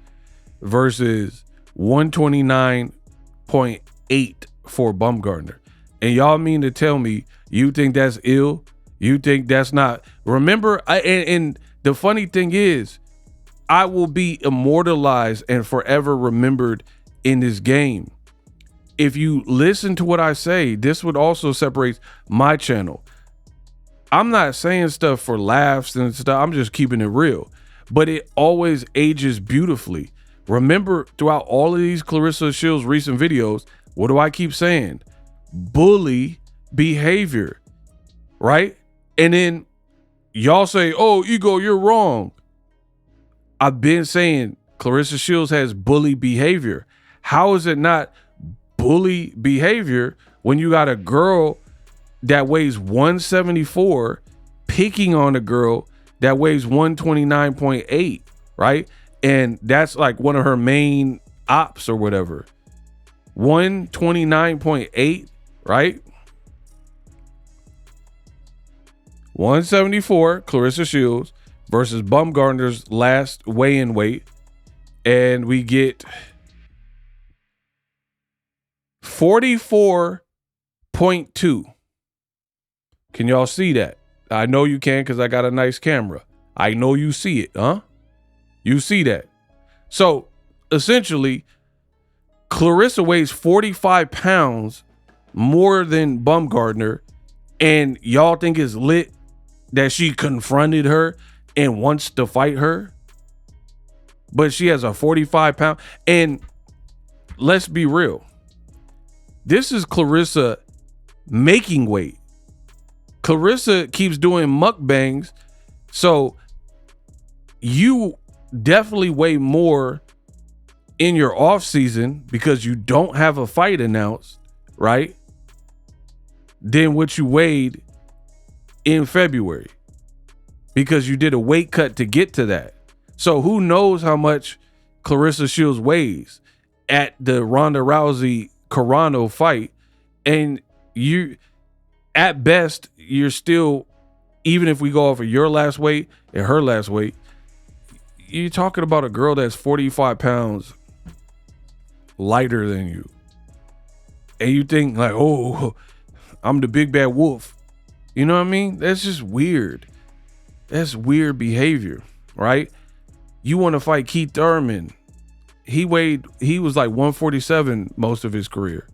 versus 129.8 for Baumgardner. And y'all mean to tell me you think that's ill? You think that's not? Remember, and the funny thing is, I will be immortalized and forever remembered in this game. If you listen to what I say, this would also separate my channel. I'm not saying stuff for laughs and stuff. I'm just keeping it real. But it always ages beautifully. Remember, throughout all of these Claressa Shields recent videos, what do I keep saying? Bully behavior, right? And then y'all say, oh, Ego, you're wrong. I've been saying Claressa Shields has bully behavior. How is it not bully behavior when you got a girl that weighs 174 picking on a girl that weighs 129.8, right? And that's like one of her main ops or whatever. 129.8, right? 174, Claressa Shields versus Baumgardner's last weigh-in weight. And we get 44.2. Can y'all see that? I know you can, because I got a nice camera. I know you see it, huh? You see that. So essentially, Claressa weighs 45 pounds more than Baumgardner, and y'all think it's lit that she confronted her and wants to fight her? But she has a 45 pound. And let's be real. This is Claressa making weight. Claressa keeps doing mukbangs. So you definitely weigh more in your off season because you don't have a fight announced, right? Than what you weighed in February because you did a weight cut to get to that. So who knows how much Claressa Shields weighs at the Ronda Rousey Carano fight. And you, at best, you're still, even if we go off of your last weight and her last weight, you're talking about a girl that's 45 pounds lighter than you. And you think like, oh, I'm the big bad wolf. You know what I mean? That's just weird. That's weird behavior, right? You want to fight Keith Thurman. He was like 147 most of his career.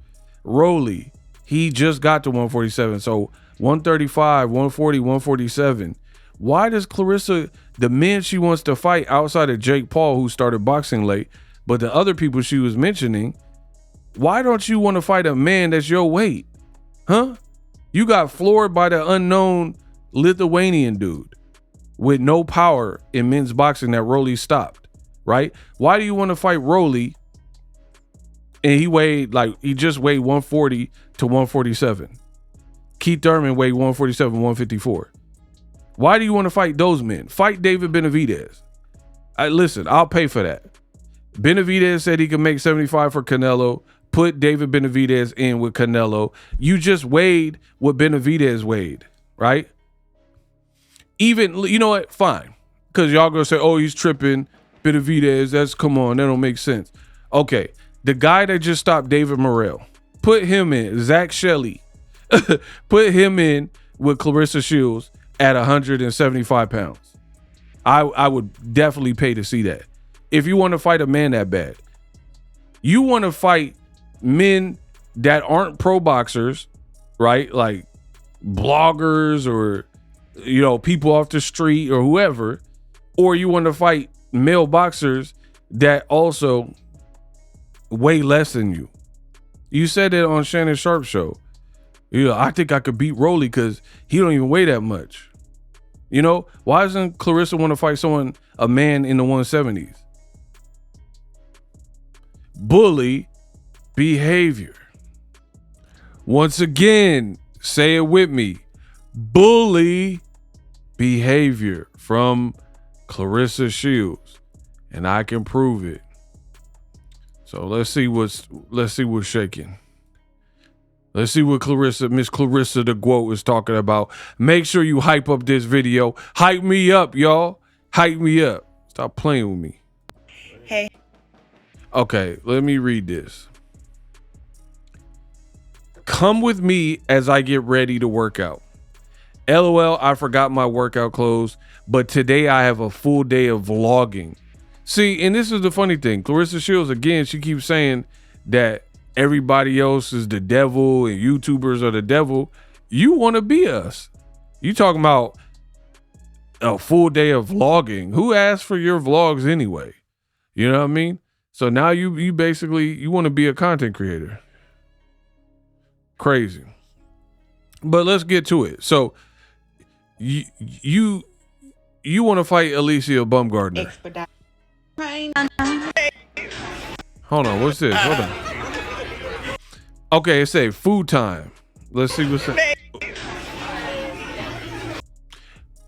Rolly, he just got to 147. So 135, 140, 147. Why does Claressa, the men she wants to fight outside of Jake Paul, who started boxing late, but the other people she was mentioning, why don't you want to fight a man that's your weight? Huh? You got floored by the unknown Lithuanian dude with no power in men's boxing that Rolly stopped, right? Why do you want to fight Rolly and he just weighed 140 to 147? Keith Thurman weighed 147, 154. Why do you want to fight those men? Fight David Benavidez. Listen, I'll pay for that. Benavidez said he could make 75 for Canelo. Put David Benavidez in with Canelo. You just weighed what Benavidez weighed, right? Even, you know what? Fine. Because y'all gonna say, oh, he's tripping. Benavidez, come on, that don't make sense. Okay, the guy that just stopped David Morrell, put him in. Zach Shelley. Put him in with Claressa Shields at 175 pounds. I would definitely pay to see that. If you want to fight a man that bad. You want to fight men that aren't pro boxers, right? Like bloggers or, you know, people off the street or whoever. Or you want to fight male boxers that also weigh less than you. You said it on Shannon Sharp's show. You know, I think I could beat Rolly because he don't even weigh that much. You know, why doesn't Claressa want to fight a man in the 170s? Bully behavior. Once again, say it with me. Bully behavior from Claressa Shields, and I can prove it. So let's see what's shaking. Let's see what Miss Claressa the Goat is talking about. Make sure you hype up this video. Hype me up, y'all. Hype me up. Stop playing with me. Hey. Okay, let me read this. Come with me as I get ready to work out. LOL, I forgot my workout clothes, but today I have a full day of vlogging. See, and this is the funny thing. Claressa Shields, again, she keeps saying that everybody else is the devil and YouTubers are the devil. You want to be us. You talking about a full day of vlogging. Who asked for your vlogs anyway? You know what I mean? So now you basically want to be a content creator. Crazy. But let's get to it. So you want to fight Alycia Baumgardner. Hold on, what's this? Hold on. Okay, it say food time. Let's see what's that.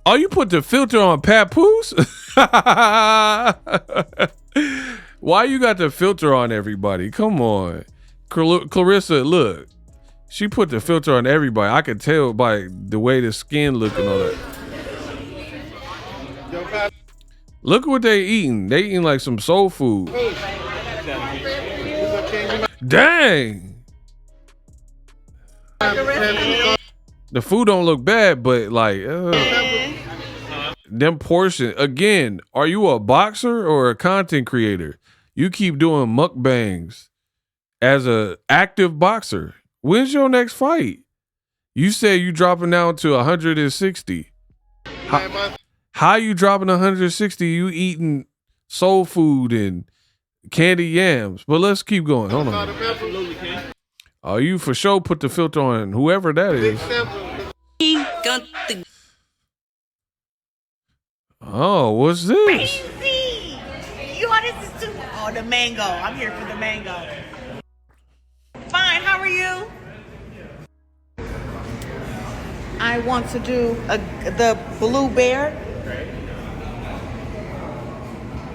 Oh, you put the filter on Papoose? Why you got the filter on everybody? Come on. Claressa, look. She put the filter on everybody. I could tell by the way the skin look and all that. Look what they eating. They eating like some soul food. Dang. The food don't look bad, but like them portions. Again, are you a boxer or a content creator? You keep doing mukbangs as a active boxer. When's your next fight? You say you dropping down to 160. How you dropping 160? You eating soul food and candy yams. But let's keep going. Hold on. Oh, you for sure put the filter on whoever that is. Oh, what's this? the mango. I'm here for the mango. Fine, how are you? I want to do the blue bear. Great.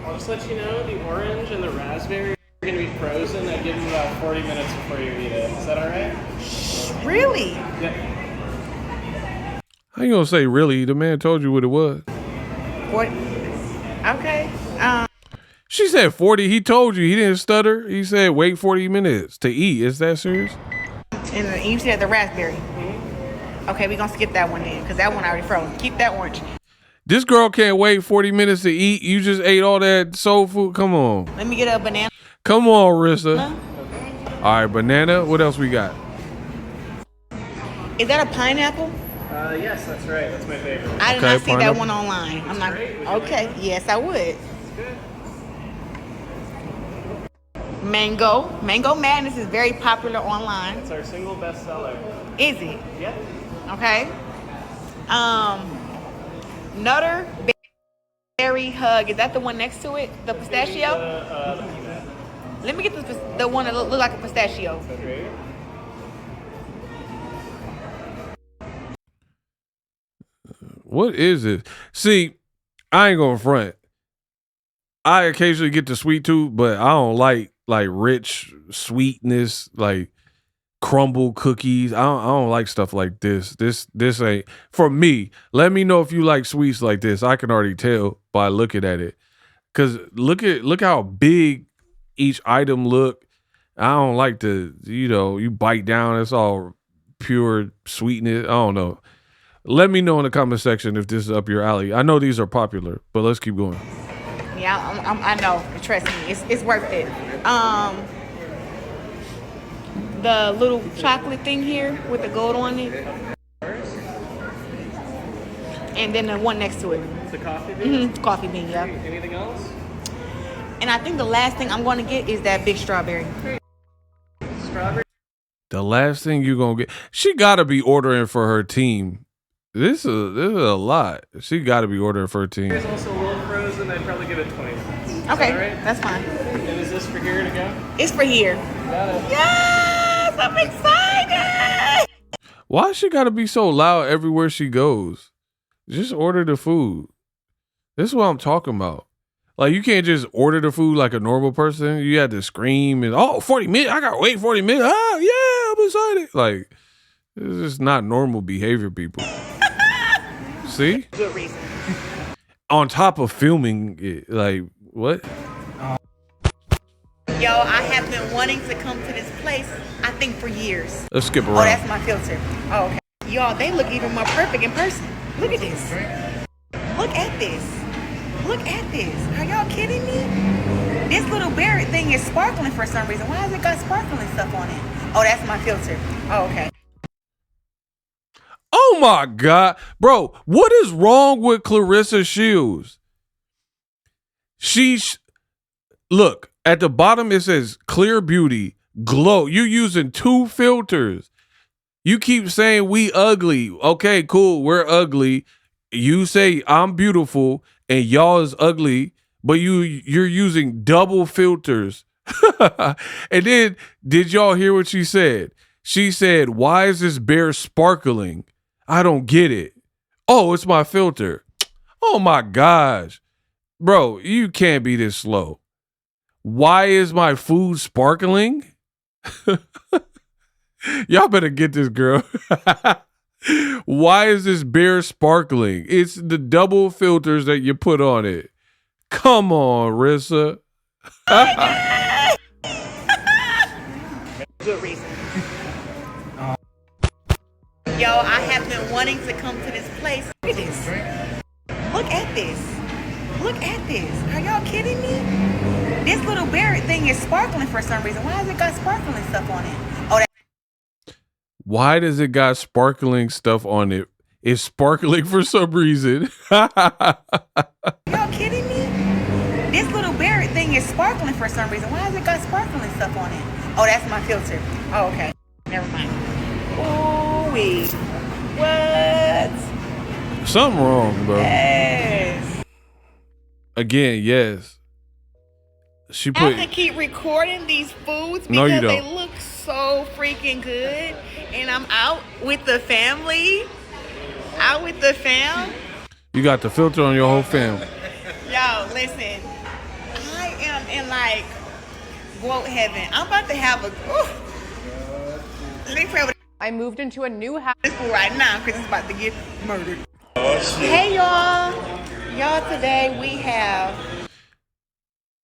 I'll just let you know the orange and the raspberry are going to be frozen. I give them about 40 minutes before you eat it. Is that all right? Really? Yep. How you gonna say really? The man told you what it was. What? Okay. She said 40. He told you. He didn't stutter. He said wait 40 minutes to eat. Is that serious? And you said the raspberry. Okay, we're gonna skip that one then, because that one already froze. Keep that orange. This girl can't wait 40 minutes to eat. You just ate all that soul food. Come on. Let me get a banana. Come on, Rissa. All right, banana. What else we got? Is that a pineapple? Yes, that's right. That's my favorite. I did Okay, not see that pineapple. one online. I'm not. great. Okay, yes, I would. It's good. Mango Madness is very popular online. It's our single bestseller. Is it? Yep. Okay. Nutter Berry Hug. Is that the one next to it? The pistachio? Let me get the one that look like a pistachio. Okay. What is it? See, I ain't gonna front. I occasionally get the sweet tooth, but I don't like rich sweetness, like crumble cookies. I don't like stuff like this. This ain't for me. Let me know if you like sweets like this. I can already tell by looking at it. Cause look how big each item look. I don't like you bite down, it's all pure sweetness. I don't know. Let me know in the comment section if this is up your alley. I know these are popular, but let's keep going. Yeah, I know. Trust me, it's worth it. The little chocolate thing here with the gold on it, and then the one next to it. The coffee bean? Coffee bean, yeah. Anything else? And I think the last thing I'm going to get is that big strawberry. Strawberry? The last thing you gonna get, she gotta be ordering for her team. This is a lot. She gotta be ordering for her team. There's also a little frozen. I'd probably give it 20 minutes. Is Okay, that right? that's fine. And is this for here to go? It's for here. Got it. Yes, I'm excited. Why she gotta be so loud everywhere she goes? Just order the food. This is what I'm talking about. Like, you can't just order the food like a normal person. You had to scream and 40 minutes. I gotta wait 40 minutes. Oh yeah, I'm excited. Like, this is not normal behavior, people. See? Good reason. On top of filming it, like, what? Yo, I have been wanting to come to this place, I think, for years. Let's skip Oh, around. that's my filter. Oh, okay. Y'all, they look even more perfect in person. Look at this. Look at this. Look at this. Are y'all kidding me? This little berry thing is sparkling for some reason. Why has it got sparkling stuff on it? Oh, that's my filter. Oh, okay. Oh my God. Bro, what is wrong with Claressa Shields? Look, at the bottom it says clear beauty, glow. You using 2 filters. You keep saying we ugly. Okay, cool. We're ugly. You say I'm beautiful and y'all is ugly, but you're using double filters. And then did y'all hear what she said? She said, "Why is this bear sparkling? I don't get it." Oh, it's my filter. Oh my gosh. Bro, you can't be this slow. Why is my food sparkling? Y'all better get this girl. Why is this beer sparkling? It's the double filters that you put on it. Come on, Rissa. Good reason. Yo, I have been wanting to come to this place. Look at this. Look at this. Look at this. Are y'all kidding me? This little berry thing is sparkling for some reason. Why has it got sparkling stuff on it? Oh, Why does it got sparkling stuff on it? It's sparkling for some reason. y'all kidding me? This little berry thing is sparkling for some reason. Why has it got sparkling stuff on it? Oh, that's my filter. Oh, okay. Never mind. Ooh-wee. What? Something wrong, bro. Yes. Again, yes. She I put. have to keep recording these foods No, you because they don't. look so freaking good. And I'm out with the family. Out with the fam. You got the filter on your whole family. Yo, listen. I am in like woke heaven. I'm about to have a. Let me pray with I moved into a new house. this food right now because it's about to get murdered. Hey, y'all. Y'all, today we have.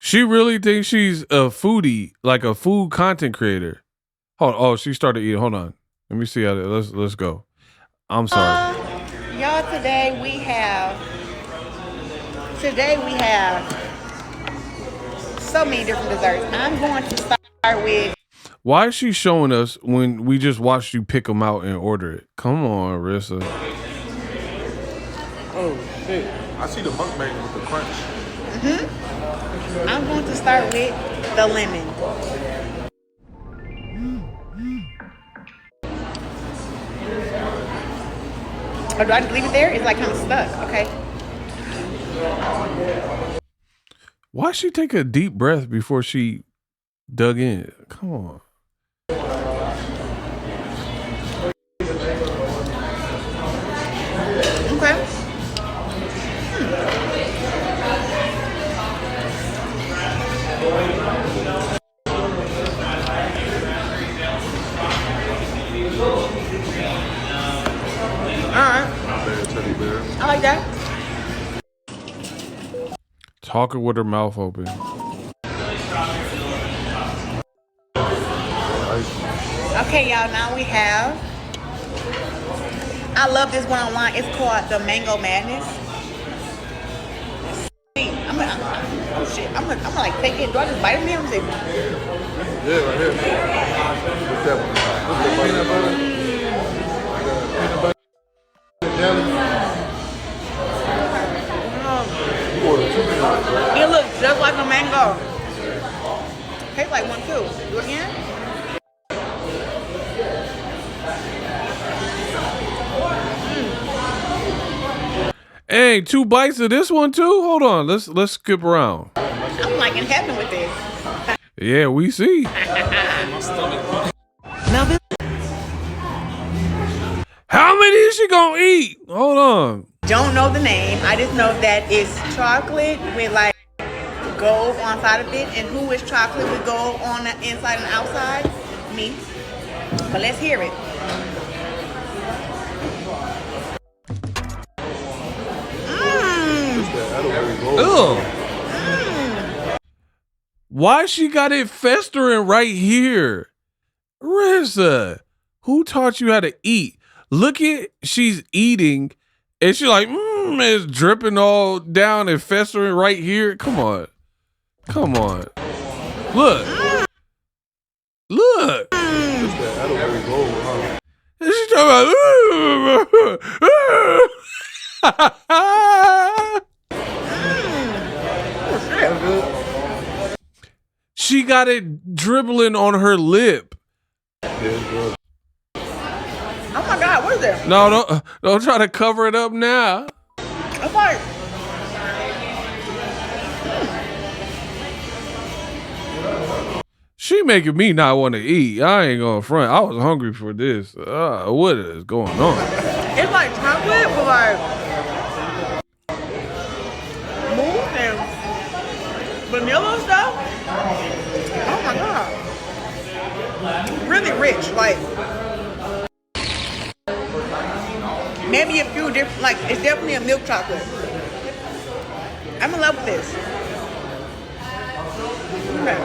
She really thinks she's a foodie, like a food content creator. Oh, she started eating. Hold on. Let me see how let's go. I'm sorry. Y'all, today we have so many different desserts. I'm going to start with. Why is she showing us when we just watched you pick them out and order it? Come on, Rissa. Oh shit! I see the mukbang with the crunch. I'm going to start with the lemon. Or do I just leave it there? It's like kind of stuck. Okay. Why she take a deep breath before she dug in? Come on. Okay. Alright. Teddy bear. I like that. Talking with her mouth open. Okay, y'all, now we have. I love this one online. It's called the Mango Madness. I'm gonna like take it. Do I just bite it? I'm saying. Yeah, right here. What's that one? What's the peanut butter? Peanut butter jelly. You ordered 2 peanut butters, right? It looks just like a mango. Tastes like one too. Do it again. Hey, 2 bites of this one too? Hold on. Let's skip around. I'm like in heaven with this. Yeah, we see. Now this. How many is she gonna eat? Hold on. Don't know the name. I just know that it's chocolate with like gold on side of it. And who is chocolate with gold on the inside and outside? Me. But let's hear it. Ugh. Why she got it festering right here? Rissa, who taught you how to eat? Look at, she's eating and she like, it's dripping all down and festering right here. Come on. Come on. Look. Look. And she talking about, she got it dribbling on her lip. Oh my God, what is this? No, don't try to cover it up now. I'm like, She making me not want to eat. I ain't gonna front. I was hungry for this. What is going on? it's like chocolate with like mousse and vanilla stuff. Oh my God. Really rich, like maybe a few different, like it's definitely a milk chocolate. I'm in love with this. Okay.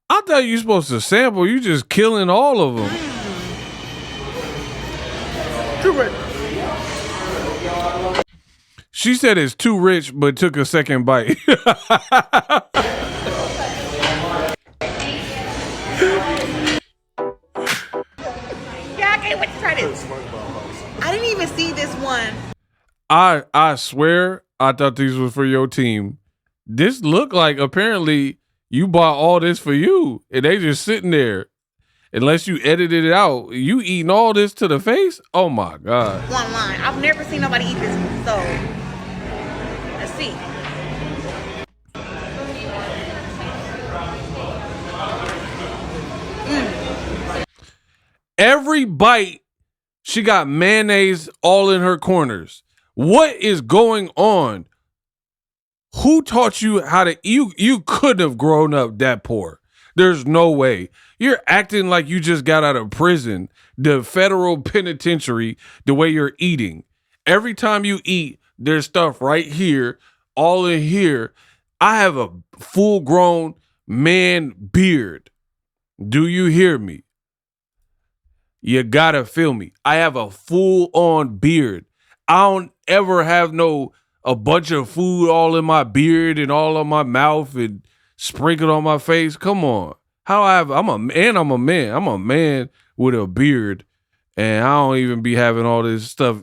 I thought you were supposed to sample. You just killing all of them. Too rich. She said it's too rich, but took a second bite. Yeah, I can't wait to try this. I didn't even see this one. I swear I thought these was for your team. This looked like apparently you bought all this for you and they just sitting there. Unless you edited it out. You eating all this to the face? Oh my God. Online. I've never seen nobody eat this. So let's see. Every bite, she got mayonnaise all in her corners. What is going on? Who taught you how to, you couldn't have grown up that poor. There's no way. You're acting like you just got out of prison, the federal penitentiary, the way you're eating. Every time you eat, there's stuff right here, all in here. I have a full-grown man beard. Do you hear me? You gotta feel me. I have a full-on beard. I don't ever have a bunch of food all in my beard and all on my mouth and sprinkled on my face. Come on. I'm a man. I'm a man with a beard, and I don't even be having all this stuff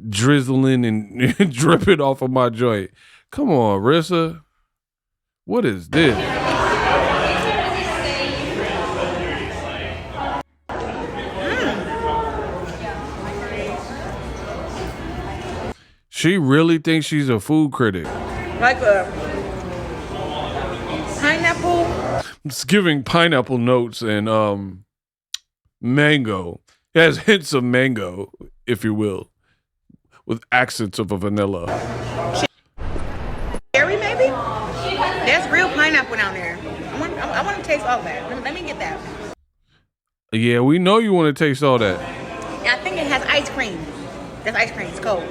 drizzling and dripping off of my joint. Come on, Rissa. What is this? She really thinks she's a food critic. Like a pineapple. It's giving pineapple notes and mango. It has hints of mango, if you will, with accents of a vanilla. Cherry, maybe? There's real pineapple down there. I want to taste all that. Let me get that. Yeah, we know you want to taste all that. And I think it has ice cream. That's ice cream. It's cold.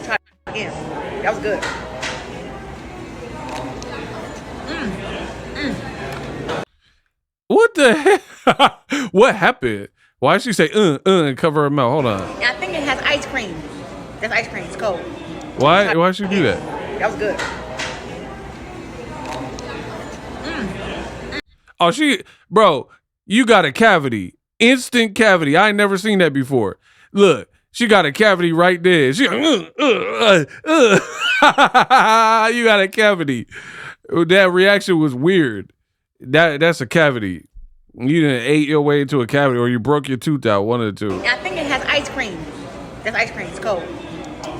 Try it again. That was good. What the heck? What happened? Why did she say and cover her mouth? Hold on. And I think it has ice cream. That's ice cream. It's cold. Why'd she do that? That was good. Oh, bro, you got a cavity. Instant cavity. I ain't never seen that before. Look, she got a cavity right there. She you got a cavity. That reaction was weird. That's a cavity. You didn't ate your way into a cavity, or you broke your tooth out. One of the two. And I think it has ice cream. That's ice cream. It's cold.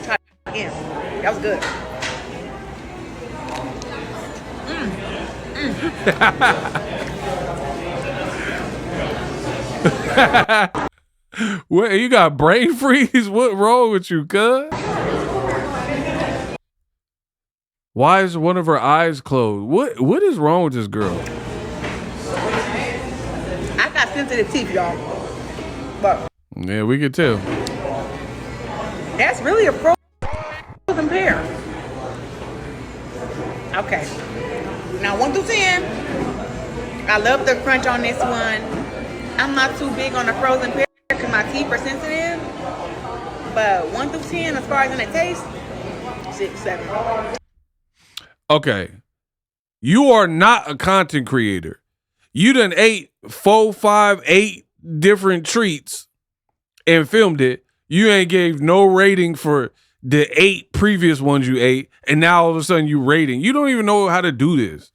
Try it again. That was good. What, you got brain freeze? What wrong with you, cuz? Why is one of her eyes closed? What is wrong with this girl? I got sensitive teeth, y'all. But Yeah, we can tell. that's really a frozen pear. Okay. Now 1 through 10. I love the crunch on this one. I'm not too big on the frozen pear because my teeth are sensitive. But 1 through 10, as far as in the taste, 6, 7. Okay. You are not a content creator. You done ate 4, 5, 8 different treats and filmed it. You ain't gave no rating for the 8 previous ones you ate, and now all of a sudden you rating. You don't even know how to do this.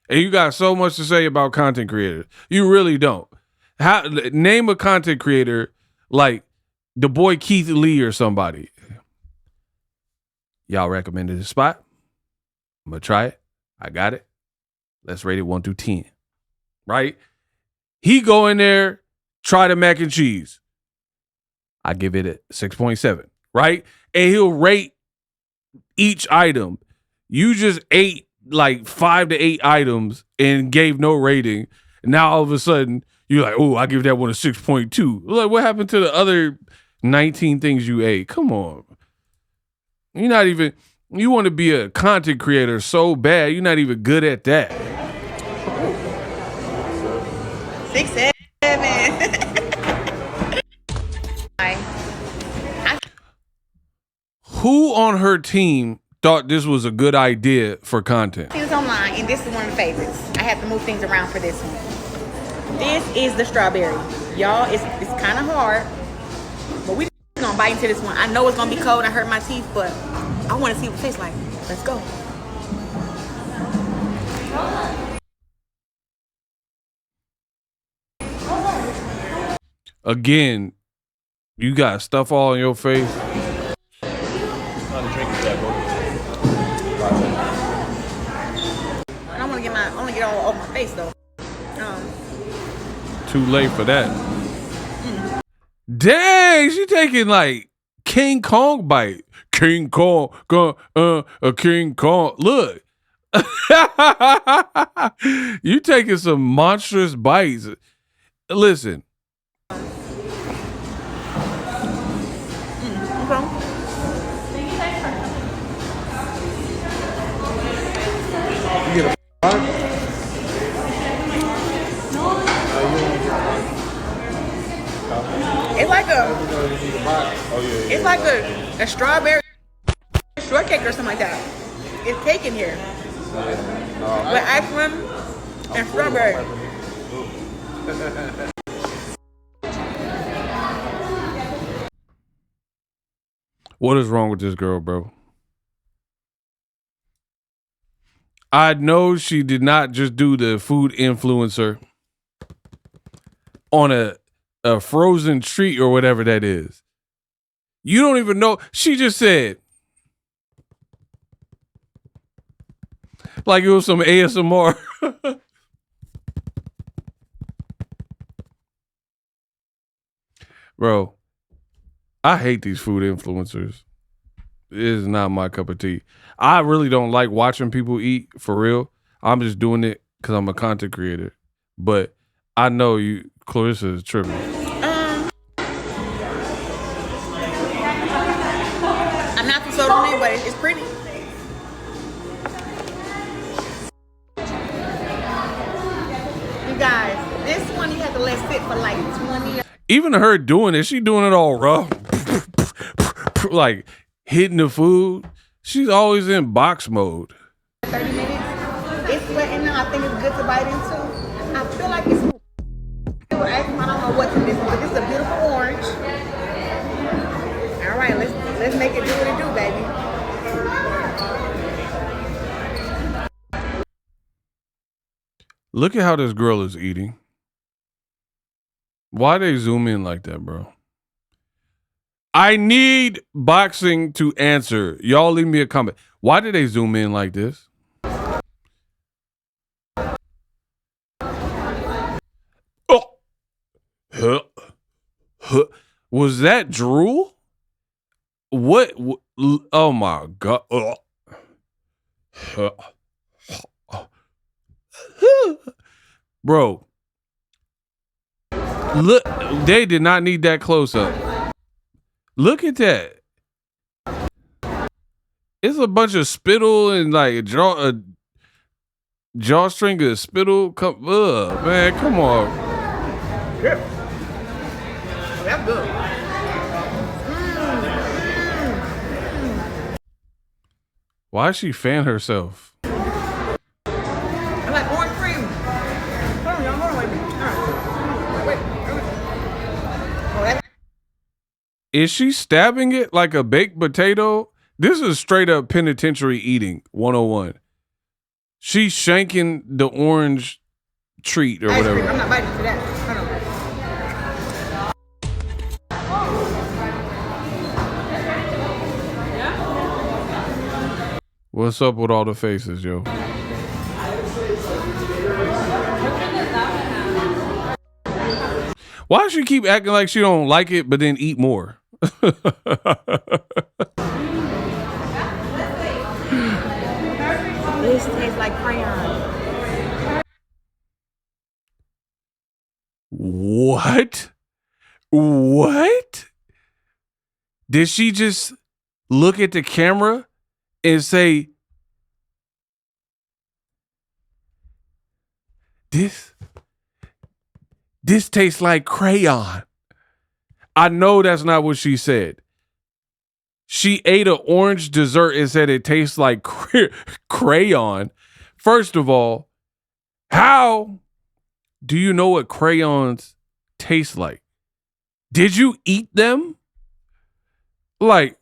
And you got so much to say about content creators. You really don't. Name a content creator like the boy Keith Lee or somebody. Y'all recommended this spot. I'm gonna try it. I got it. Let's rate it 1 through 10. Right? He go in there, try the mac and cheese. I give it a 6.7. Right? And he'll rate each item. You just ate like 5 to 8 items and gave no rating. And now all of a sudden you're like, oh, I give that one a 6.2. Like, what happened to the other 19 things you ate? Come on. You're not even, you want to be a content creator so bad, you're not even good at that. 6, 7. Who on her team thought this was a good idea for content? It was online, and this is one of the favorites. I have to move things around for this one. This is the strawberry. Y'all, it's kind of hard, but we're going to bite into this one. I know it's going to be cold. I hurt my teeth, but I want to see what it tastes like. Let's go. Again, you got stuff all on your face. I want to get all over my face though. Too late for that. Dang, she taking like King Kong bite. King Kong, a King Kong. Look. You taking some monstrous bites. Listen. You get a box? It's like a, Oh, yeah. it's like a strawberry shortcake or something like that. It's cake in here. With ice cream and strawberry. What is wrong with this girl, bro? I know she did not just do the food influencer on a frozen treat or whatever that is. You don't even know. She just said, like it was some ASMR. Bro, I hate these food influencers. It is not my cup of tea. I really don't like watching people eat, for real. I'm just doing it because I'm a content creator. But I know you, Claressa is tripping. I'm not too sold on it, but it's pretty. You guys, this one you have to let sit for like 20 Even her doing it, she doing it all rough. Like hitting the food. She's always in box mode. 30 minutes. It's sweating now. I think it's good to bite into. I feel like it's. I don't know what's in this, but this is a beautiful orange. All right, let's make it do what it do, baby. Look at how this girl is eating. Why they zoom in like that, bro? I need boxing to answer. Y'all leave me a comment. Why did they zoom in like this? Oh. Huh. Huh. Was that drool? What? Oh my God. Huh. Bro. Look, they did not need that close up. Look at that. It's a bunch of spittle and like a jawstring of spittle. Man, come on. Yeah. That's good. Why is she fan herself? I like orange cream. Hold on, y'all. Hold on, wait. Oh, that's Is she stabbing it like a baked potato? This is straight up penitentiary eating 101. She's shanking the orange treat or ice whatever. cream. I'm not biting for that. Hold on. What's up with all the faces, yo? Why does she keep acting like she don't like it, but then eat more? This tastes like crayon. What? What? Did she just look at the camera and say, this tastes like crayon? I know that's not what she said. She ate an orange dessert and said it tastes like crayon. First of all, how do you know what crayons taste like? Did you eat them? Like,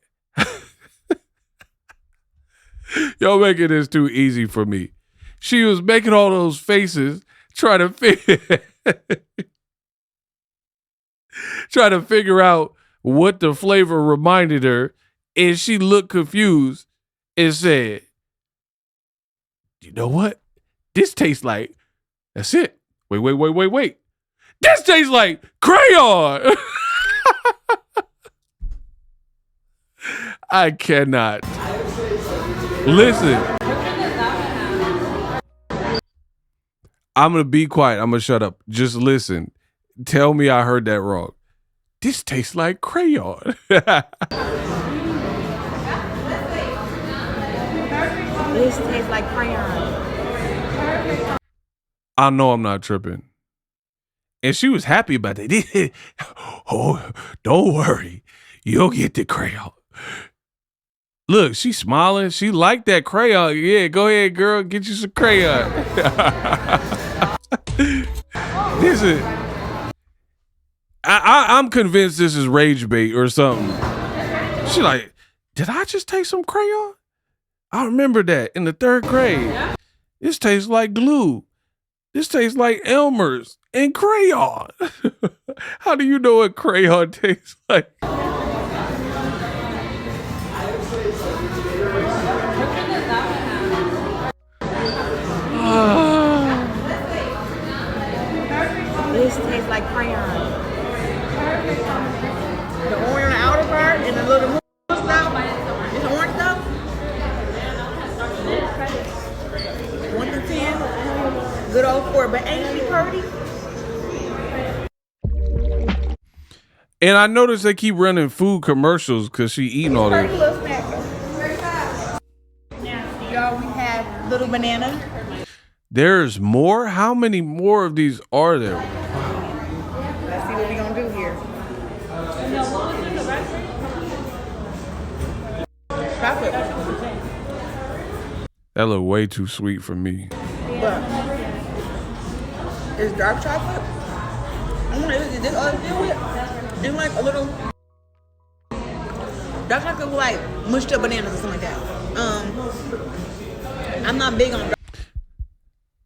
y'all making this too easy for me. She was making all those faces trying to figure out what the flavor reminded her, and she looked confused and said, you know what? This tastes like, that's it. Wait. This tastes like crayon. I cannot. Listen. I'm going to be quiet. I'm going to shut up. Just listen. Tell me I heard that wrong. This tastes like crayon. This tastes like crayon. I know I'm not tripping. And she was happy about that. Oh, don't worry. You'll get the crayon. Look, she's smiling. She liked that crayon. Yeah, go ahead, girl. Get you some crayon. This is... I'm convinced this is rage bait or something. She like, did I just take some crayon? I remember that in the 3rd grade. This tastes like glue. This tastes like Elmer's and crayon. How do you know what crayon tastes like? This tastes like crayon. The orange on the outer part and the little stuff. This orange stuff. 1 to 10. Good old 4, but ain't she pretty? And I noticed they keep running food commercials because she eating all Pretty that. little snack. Y'all, we have little banana. There's more? How many more of these are there? Let's see what we're gonna do here. Chocolate. That look way too sweet for me. But it's dark chocolate. I wonder, is this all it deal with? Do like a little dark chocolate with like mushed up bananas or something like that. I'm not big on dark.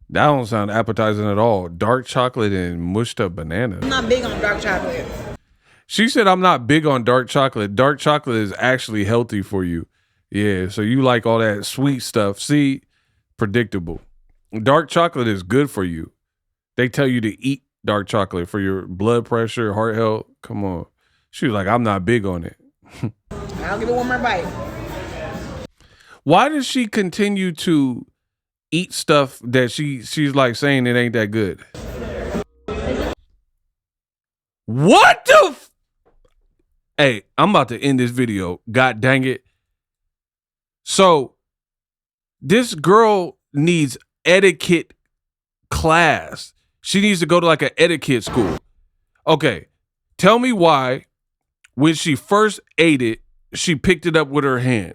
That don't sound appetizing at all. Dark chocolate and mushed up banana. I'm not big on dark chocolate. She said I'm not big on dark chocolate. Dark chocolate is actually healthy for you. Yeah, so you like all that sweet stuff. See, predictable. Dark chocolate is good for you. They tell you to eat dark chocolate for your blood pressure, heart health. Come on. She was like, I'm not big on it. I'll give it one more bite. Why does she continue to eat stuff that she's like saying it ain't that good? What the Hey, I'm about to end this video. God dang it. So this girl needs etiquette class. She needs to go to like an etiquette school. Okay. Tell me why when she first ate it, she picked it up with her hand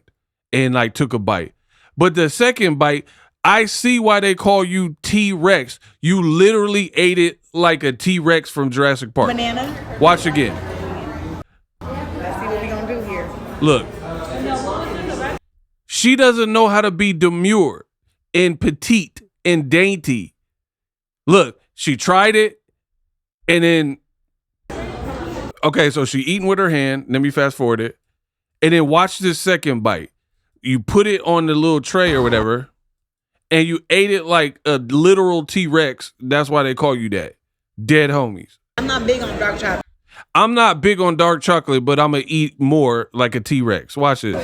and like took a bite. But the second bite, I see why they call you T-Rex. You literally ate it like a T-Rex from Jurassic Park. Banana. Watch again. Let's see what we're gonna do here. Look. She doesn't know how to be demure and petite and dainty. Look, she tried it and then, okay, so she eating with her hand. Let me fast forward it. And then watch this second bite. You put it on the little tray or whatever, and you ate it like a literal T-Rex. That's why they call you that. Dead homies. I'm not big on dark chocolate. I'm not big on dark chocolate, but I'm going to eat more like a T-Rex. Watch this.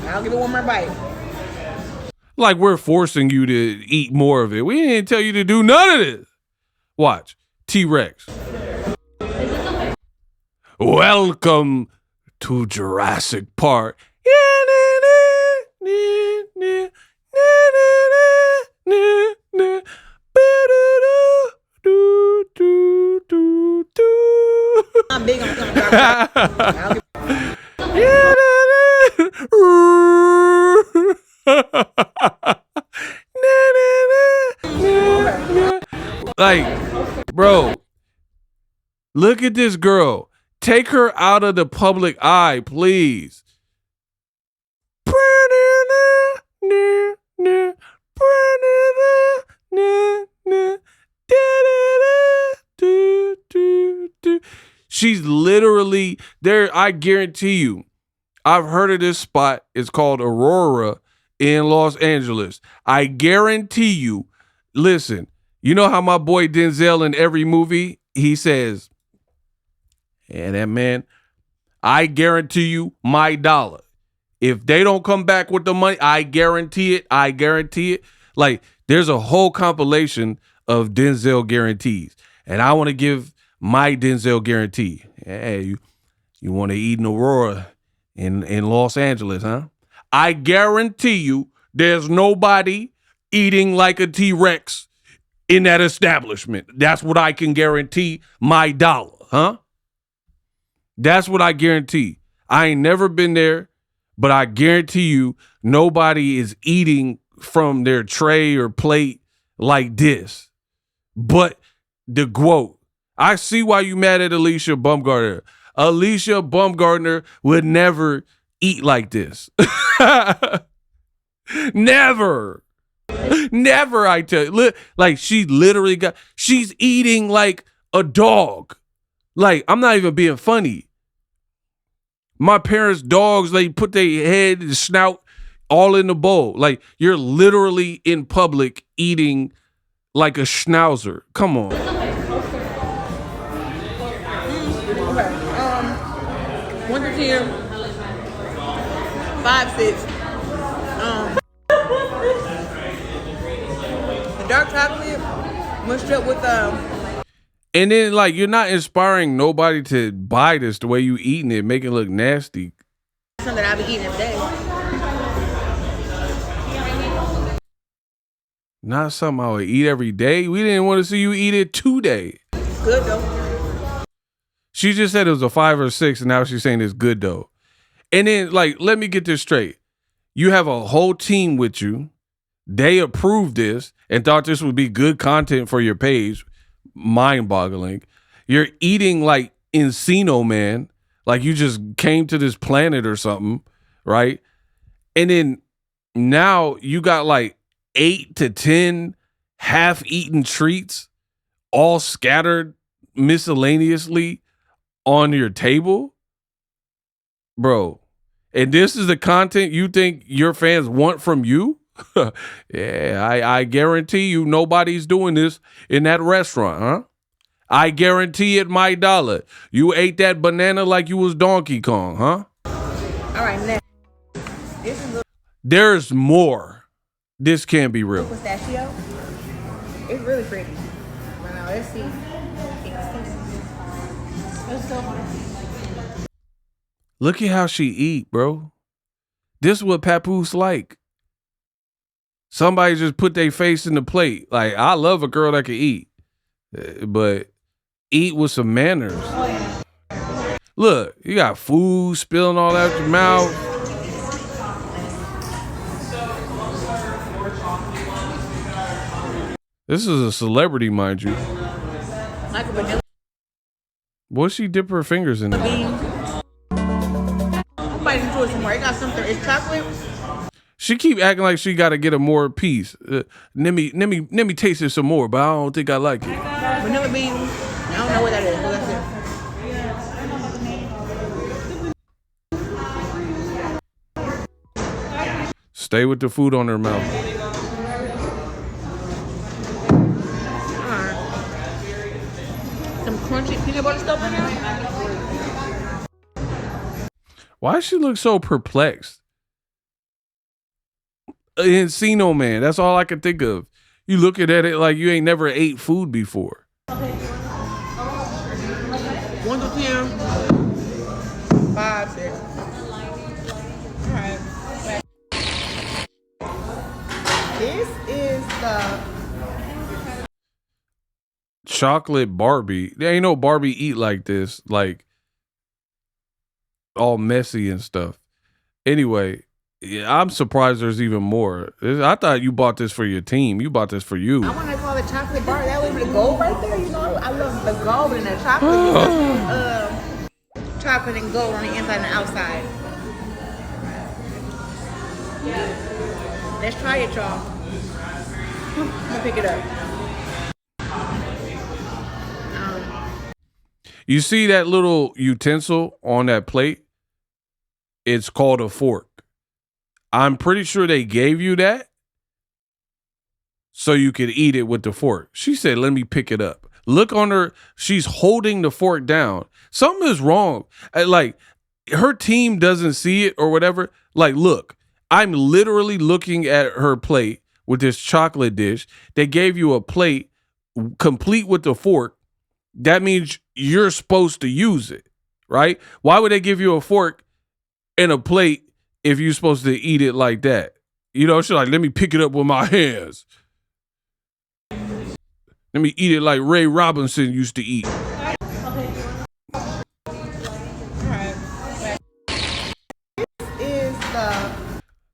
I'll give it one more bite. Like we're forcing you to eat more of it. We didn't tell you to do none of this. Watch. T-Rex. Welcome to Jurassic Park. I'm big on dark chocolate. Like, bro, look at this girl. Take her out of the public eye, please. She's literally there. I guarantee you, I've heard of this spot. It's called Aurora in Los Angeles. I guarantee you, listen, you know how my boy Denzel in every movie, he says, yeah, that man, I guarantee you my dollar. If they don't come back with the money, I guarantee it. I guarantee it. Like, there's a whole compilation of Denzel guarantees. And I want to give my Denzel guarantee. Hey, you want to eat an Aurora in Los Angeles, huh? I guarantee you there's nobody eating like a T-Rex in that establishment. That's what I can guarantee my dollar, huh? That's what I guarantee. I ain't never been there, but I guarantee you nobody is eating from their tray or plate like this. But the quote, I see why you mad at Alycia Baumgardner. Alycia Baumgardner would never eat like this. Never. Never, I tell you. Like, she literally she's eating like a dog. Like, I'm not even being funny. My parents' dogs, they put their head and snout all in the bowl. Like, you're literally in public eating like a schnauzer. Come on. Okay. 1 to 10. 5, 6. The dark chocolate mixed up with And then, like, you're not inspiring nobody to buy this the way you eating it, make it look nasty. something that I be eating every day. Not something I would eat every day. We didn't want to see you eat it today. Good though. She just said it was a 5 or 6, and now she's saying it's good though. And then, like, let me get this straight. You have a whole team with you. They approved this and thought this would be good content for your page. Mind-boggling. You're eating like Encino Man, like you just came to this planet or something, right? And then now you got like 8 to 10 half-eaten treats all scattered miscellaneously on your table, bro. And this is the content you think your fans want from you? Yeah, I guarantee you nobody's doing this in that restaurant, huh? I guarantee it my dollar. You ate that banana like you was Donkey Kong, huh? All right, next. This is a There's more. This can't be real. pistachio. It's really pretty. Right now, let's see. It's so hard. Look at how she eat, bro. This is what papoose like. Somebody just put their face in the plate. Like, I love a girl that can eat, but eat with some manners. Oh, yeah. Look, you got food spilling all out your mouth. This is a celebrity, mind you. Like a vanilla What's she dip her fingers in it? bean. I'm biting into it some more. It got something. It's chocolate. She keep acting like she got to get a more piece. Let me taste it some more, but I don't think I like it. Vanilla bean. I don't know what that is, but that's it. Stay with the food on her mouth. Alright. Some crunchy peanut butter stuff in there. Why does she look so perplexed? Encino Man, that's all I can think of. You looking at it like you ain't never ate food before. 1 to 10. 5, 6. Alright. This is the Chocolate Barbie. There ain't no Barbie eat like this, like all messy and stuff. Anyway, yeah, I'm surprised there's even more. I thought you bought this for your team. You bought this for you. I want to call it chocolate bar. That way with the gold right there. You know, I love the gold and the chocolate. Chocolate and gold on the inside and the outside. Let's try it, y'all. I'm gonna pick it up. You see that little utensil on that plate? It's called a fork. I'm pretty sure they gave you that so you could eat it with the fork. She said, let me pick it up. Look on her. She's holding the fork down. Something is wrong. Like, her team doesn't see it or whatever. Like, look, I'm literally looking at her plate with this chocolate dish. They gave you a plate complete with the fork. That means you're supposed to use it, right? Why would they give you a fork and a plate if you're supposed to eat it like that? You know, she's like, let me pick it up with my hands. Let me eat it like Ray Robinson used to eat.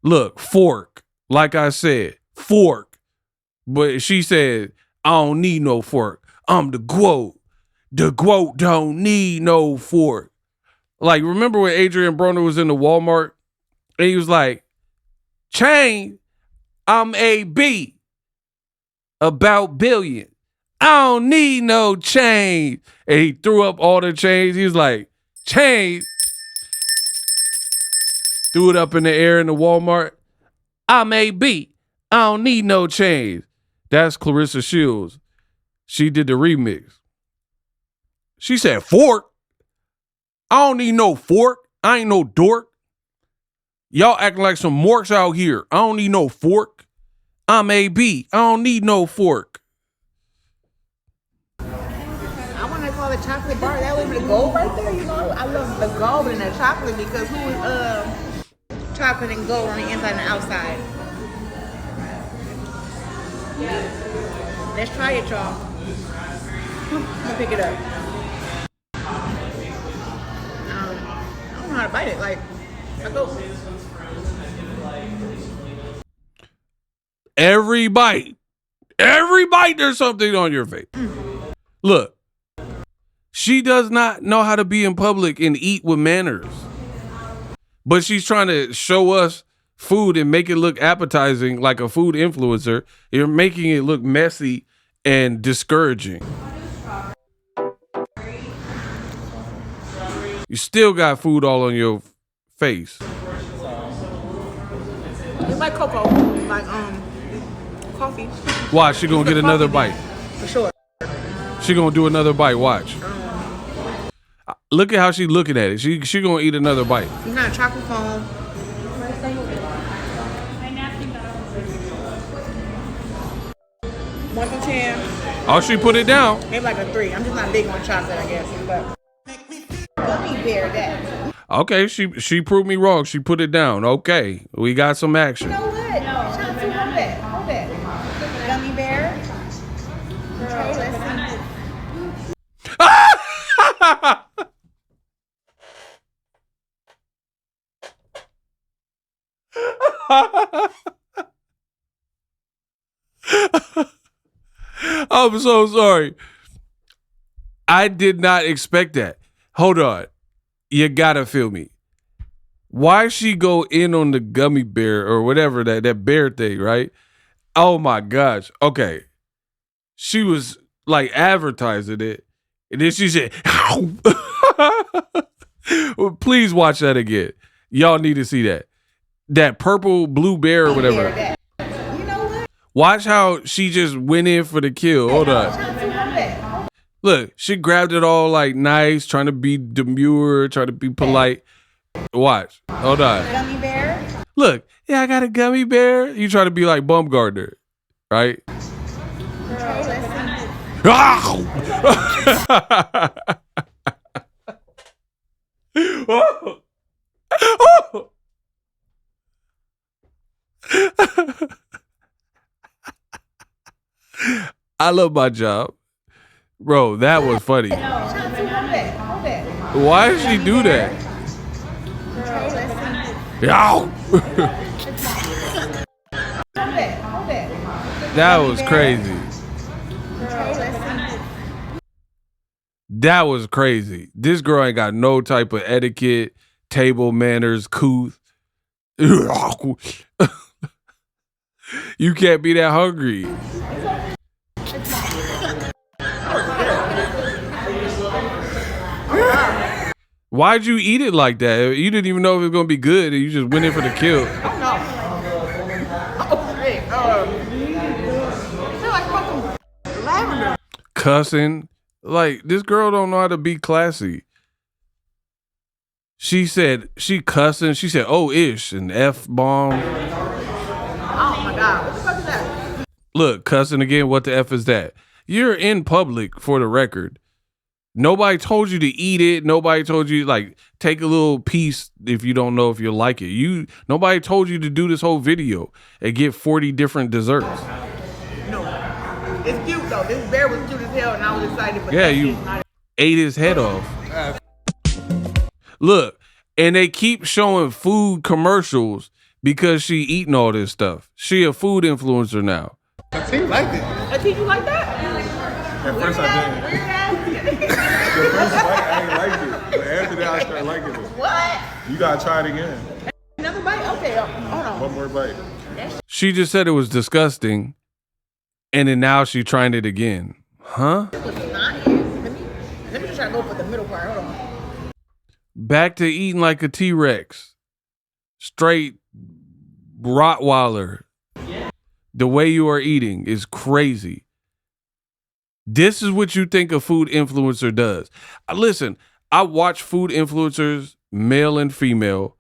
Look, fork. Like I said, fork. But she said, I don't need no fork. I'm the GOAT. The GOAT don't need no fork. Like, remember when Adrian Broner was in the Walmart and he was like, chain, I'm AB, about billion. I don't need no chain. And he threw up all the chains. He was like, chain. Threw it up in the air in the Walmart. I'm AB. I don't need no chains. That's Claressa Shields. She did the remix. She said, fork? I don't need no fork. I ain't no dork. Y'all acting like some morks out here. I don't need no fork. I'm AB. I don't need no fork. I want to call it chocolate bar. That would be the gold right there, you know. I love the gold and the chocolate because who is chocolate and gold on the inside and the outside? Let's try it, y'all. I'm gonna pick it up. I don't know how to bite it. Like, I go. Every bite, there's something on your face. Look, she does not know how to be in public and eat with manners. But she's trying to show us food and make it look appetizing like a food influencer. You're making it look messy and discouraging. You still got food all on your face. It's like cocoa, like coffee. Watch, she gonna get another bite. For sure. She gonna do another bite. Watch. Look at how she looking at it. She gonna eat another bite. You got a chocolate foam. 1 to 10. Oh, she put it down. Maybe like a 3. I'm just not big on chocolate, I guess. But gummy bear that. Okay, she proved me wrong. She put it down. Okay, we got some action. You know what? Chauncey, hold that. Gummy bear. Girl, let's I'm so sorry. I did not expect that. Hold on. You gotta feel me. Why she go in on the gummy bear or whatever, that bear thing, right? Oh my gosh. Okay. She was like advertising it. And then she said, well, please watch that again. Y'all need to see that. That purple blue bear or whatever. You know what? Watch how she just went in for the kill. Hold on. Look, she grabbed it all like nice, trying to be demure, trying to be polite. Watch. Hold on. Gummy bear. Look, yeah, I got a gummy bear. You try to be like Baumgardner, right? I love my job. Bro, that was funny. Why did she do that? That was crazy. That was crazy. This girl ain't got no type of etiquette, table manners, couth. You can't be that hungry. Why'd you eat it like that? You didn't even know if it was gonna be good, and you just went in for the kill. Cussing. Like, this girl don't know how to be classy. She said she cussing. She said, "Oh ish" and F-bomb. Oh my God, what the fuck is that? Look, cussing again. What the F is that? You're in public, for the record. Nobody told you to eat it. Nobody told you, like, take a little piece if you don't know if you like it. Nobody told you to do this whole video and get 40 different desserts. No. It's cute though. This bear was cute as hell and I was excited. But Yeah, you ate his head off. Look, and they keep showing food commercials because she eating all this stuff. She a food influencer now. He liked it. Did you like that? At first I didn't. The first bite, I ain't like it. But after that, I started liking it. What? You gotta try it again. Another bite? Okay, hold on. One more bite. She just said it was disgusting, and then now she's trying it again. Huh? It was not here. Let me just try to go for the middle part. Hold on. Back to eating like a T-Rex. Straight Rottweiler. The way you are eating is crazy. This is what you think a food influencer does. Listen, I watch food influencers, male and female.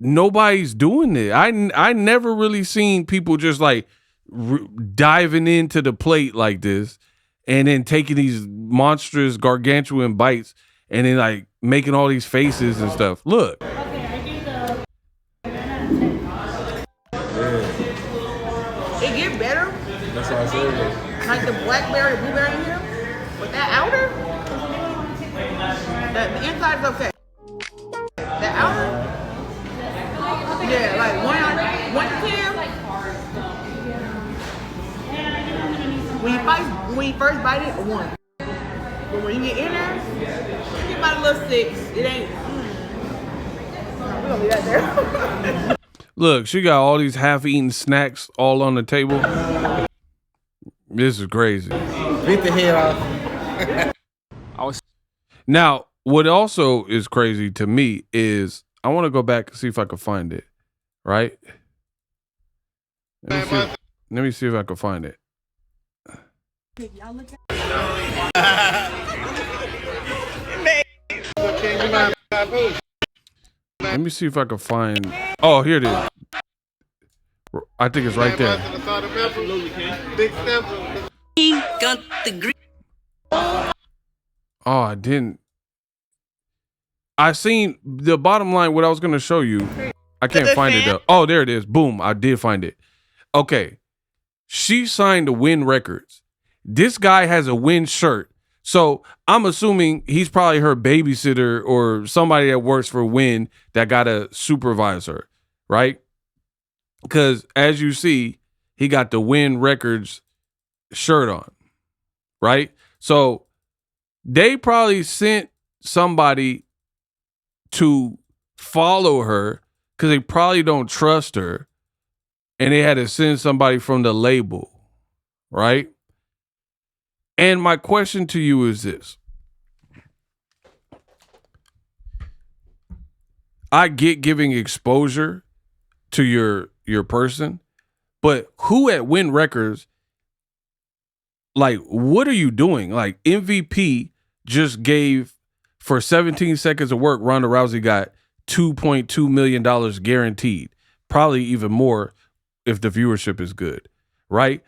Nobody's doing it. I never really seen people just like diving into the plate like this and then taking these monstrous gargantuan bites and then like making all these faces and stuff. Look. It get better. That's what I said. Like the blackberry, blueberry in here. But that outer, the inside is okay. The outer, yeah, like 1 to 10. When you first bite it, a 1. But when you get in there, you get about a little 6. It ain't. We're gonna leave that there. Look, she got all these half-eaten snacks all on the table. This is crazy. Beat the head off. Now, what also is crazy to me is I want to go back and see if I can find it. Right? Let me see if I can find it. Let me see if I can find. Oh, here it is. I think it's right there. Oh, I didn't. I seen the bottom line. What I was gonna show you. I can't find it though. Oh, there it is. Boom! I did find it. Okay, she signed to Win Records. This guy has a Win shirt. So I'm assuming he's probably her babysitter or somebody that works for Win that got to supervise her, right? Because as you see, he got the Win Records shirt on, right? So they probably sent somebody to follow her because they probably don't trust her, and they had to send somebody from the label, right? And my question to you is this. I get giving exposure to your person, but who at Win Records, like, what are you doing? Like, MVP just gave, for 17 seconds of work, Ronda Rousey got $2.2 million guaranteed. Probably even more if the viewership is good, right?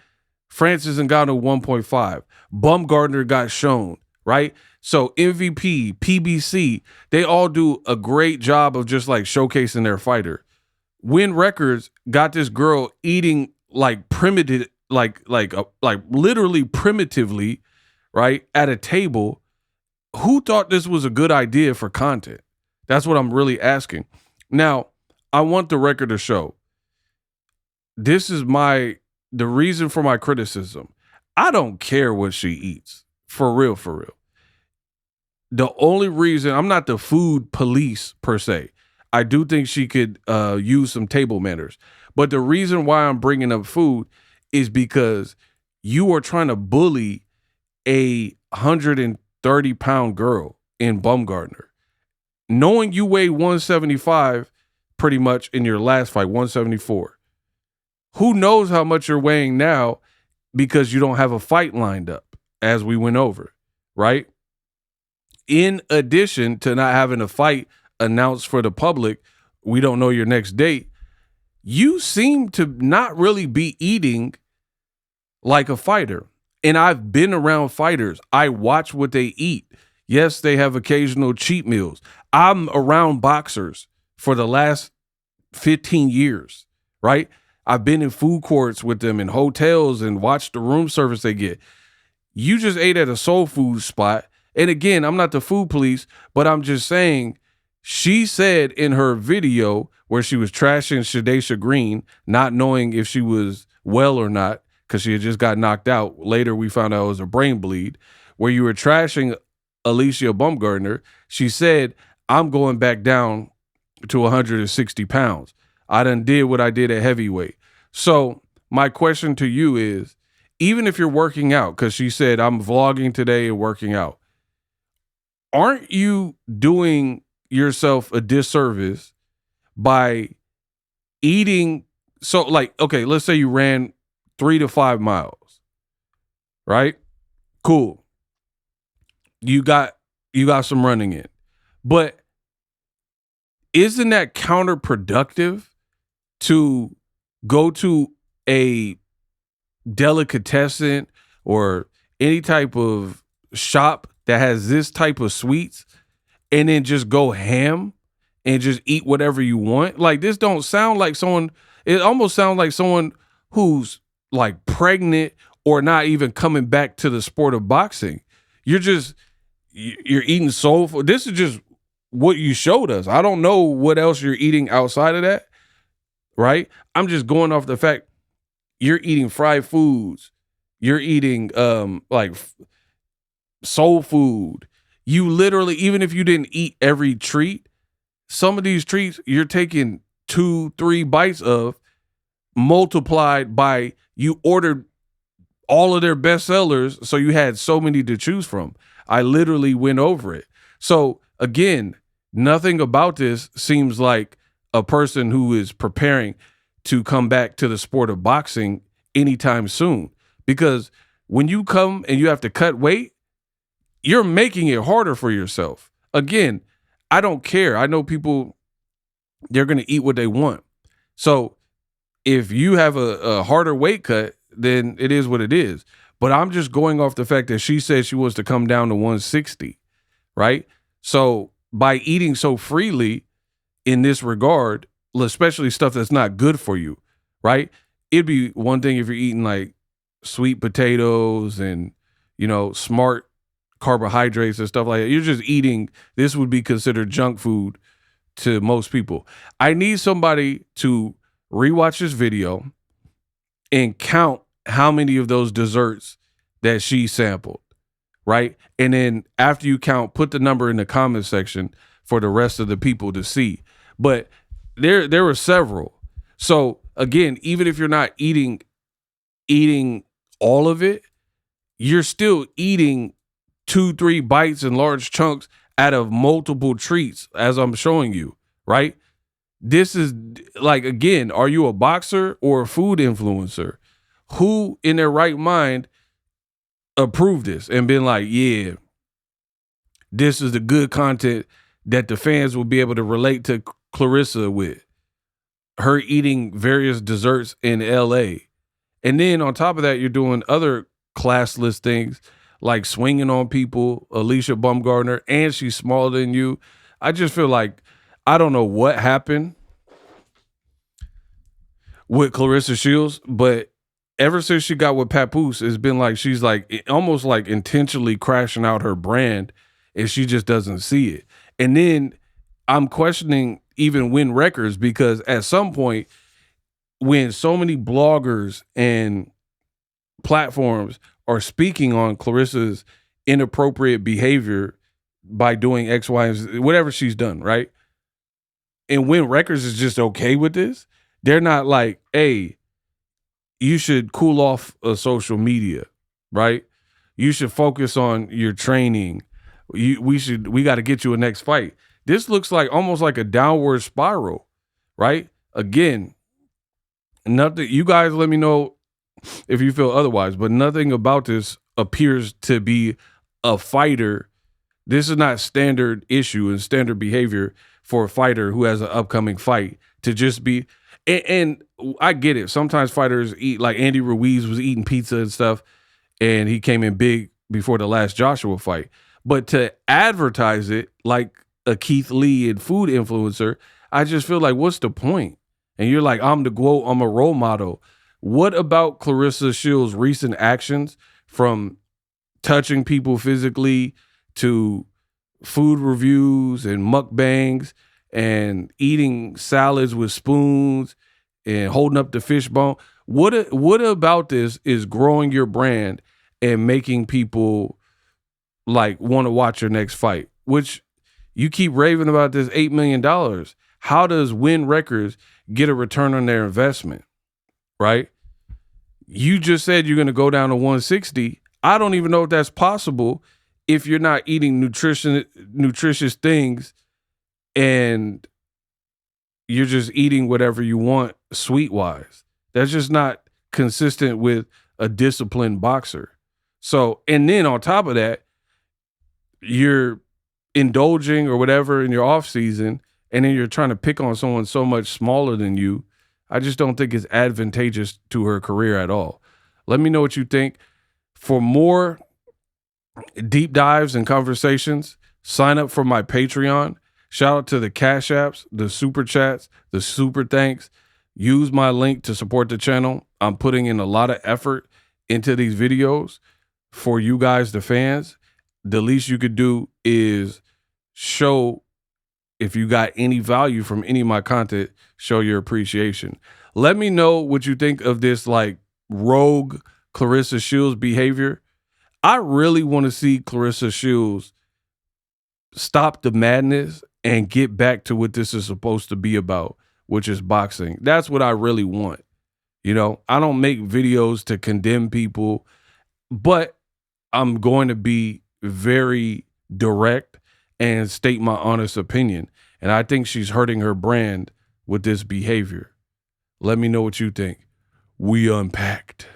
Francis Ngannou 1.5. Baumgardner got shown, right? So MVP, PBC, they all do a great job of just like showcasing their fighter. Win Records got this girl eating like primitive, like literally primitively, right, at a table. Who thought this was a good idea for content? That's what I'm really asking. Now, I want the record to show. This is the reason for my criticism. I don't care what she eats. For real, for real. The only reason, I'm not the food police per se. I do think she could use some table manners. But the reason why I'm bringing up food is because you are trying to bully a 130-pound girl in Baumgardner. Knowing you weighed 175 pretty much in your last fight, 174. Who knows how much you're weighing now because you don't have a fight lined up, as we went over, right? In addition to not having a fight announce for the public, we don't know your next date, you seem to not really be eating like a fighter. And I've been around fighters. I watch what they eat. Yes, they have occasional cheat meals. I'm around boxers for the last 15 years, right? I've been in food courts with them in hotels and watched the room service they get. You just ate at a soul food spot. And again, I'm not the food police, but I'm just saying, she said in her video where she was trashing Shadesha Green, not knowing if she was well or not, because she had just got knocked out. Later, we found out it was a brain bleed. Where you were trashing Alycia Baumgardner, she said, I'm going back down to 160 pounds. I done did what I did at heavyweight. So my question to you is, even if you're working out, because she said, I'm vlogging today and working out, aren't you doing yourself a disservice by eating? So like, okay, let's say you ran 3 to 5 miles, right? Cool. You got some running in, but isn't that counterproductive to go to a delicatessen or any type of shop that has this type of sweets and then just go ham and just eat whatever you want? Like, this don't sound like someone, it almost sounds like someone who's like pregnant or not even coming back to the sport of boxing. You're eating soul food. This is just what you showed us. I don't know what else you're eating outside of that, right? I'm just going off the fact you're eating fried foods. You're eating like soul food. You literally, even if you didn't eat every treat, some of these treats you're taking 2-3 bites of, multiplied by you ordered all of their best sellers, so you had so many to choose from. I literally went over it. So again, nothing about this seems like a person who is preparing to come back to the sport of boxing anytime soon. Because when you come and you have to cut weight, you're making it harder for yourself. Again, I don't care. I know people, they're going to eat what they want. So if you have a harder weight cut, then it is what it is. But I'm just going off the fact that she said she wants to come down to 160, right? So by eating so freely in this regard, especially stuff that's not good for you, right? It'd be one thing if you're eating like sweet potatoes and, you know, smart carbohydrates and stuff like that. You're just eating, this would be considered junk food to most people. I need somebody to rewatch this video and count how many of those desserts that she sampled, right? And then after you count, put the number in the comment section for the rest of the people to see. But there were several. So again, even if you're not eating all of it, you're still eating 2-3 bites and large chunks out of multiple treats, as I'm showing you, right? This is like, again, are you a boxer or a food influencer? Who in their right mind approved this and been like, yeah, this is the good content that the fans will be able to relate to Claressa with? Her eating various desserts in LA. And then on top of that, you're doing other classless things like swinging on people, Alycia Baumgardner, and she's smaller than you. I just feel like, I don't know what happened with Claressa Shields, but ever since she got with Papoose, it's been like she's like almost like intentionally crashing out her brand, and she just doesn't see it. And then I'm questioning even Win Records, because at some point, when so many bloggers and platforms are speaking on Claressa's inappropriate behavior by doing X, Y, and Z, whatever she's done, right? And Win Records is just okay with this. They're not like, hey, you should cool off of social media, right? You should focus on your training. We got to get you a next fight. This looks like almost like a downward spiral, right? Again, nothing. You guys let me know if you feel otherwise, but nothing about this appears to be a fighter. This is not standard issue and standard behavior for a fighter who has an upcoming fight to just be, and I get it. Sometimes fighters eat, like Andy Ruiz was eating pizza and stuff, and he came in big before the last Joshua fight. But to advertise it like a Keith Lee and food influencer, I just feel like, what's the point? And you're like, I'm the GOAT, I'm a role model. What about Claressa Shields' recent actions, from touching people physically to food reviews and mukbangs and eating salads with spoons and holding up the fishbone? What about this is growing your brand and making people like want to watch your next fight? Which you keep raving about this $8 million. How does Win Records get a return on their investment? Right? You just said you're going to go down to 160. I don't even know if that's possible if you're not eating nutritious things and you're just eating whatever you want sweet wise. That's just not consistent with a disciplined boxer. So, and then on top of that, you're indulging or whatever in your off season, and then you're trying to pick on someone so much smaller than you. I just don't think it's advantageous to her career at all. Let me know what you think. For more deep dives and conversations, sign up for my Patreon. Shout out to the Cash Apps, the Super Chats, the Super Thanks. Use my link to support the channel. I'm putting in a lot of effort into these videos for you guys, the fans. The least you could do is show, if you got any value from any of my content, show your appreciation. Let me know what you think of this like rogue Claressa Shields behavior. I really want to see Claressa Shields stop the madness and get back to what this is supposed to be about, which is boxing. That's what I really want. You know, I don't make videos to condemn people, but I'm going to be very direct and state my honest opinion. And I think she's hurting her brand with this behavior. Let me know what you think. We unpacked.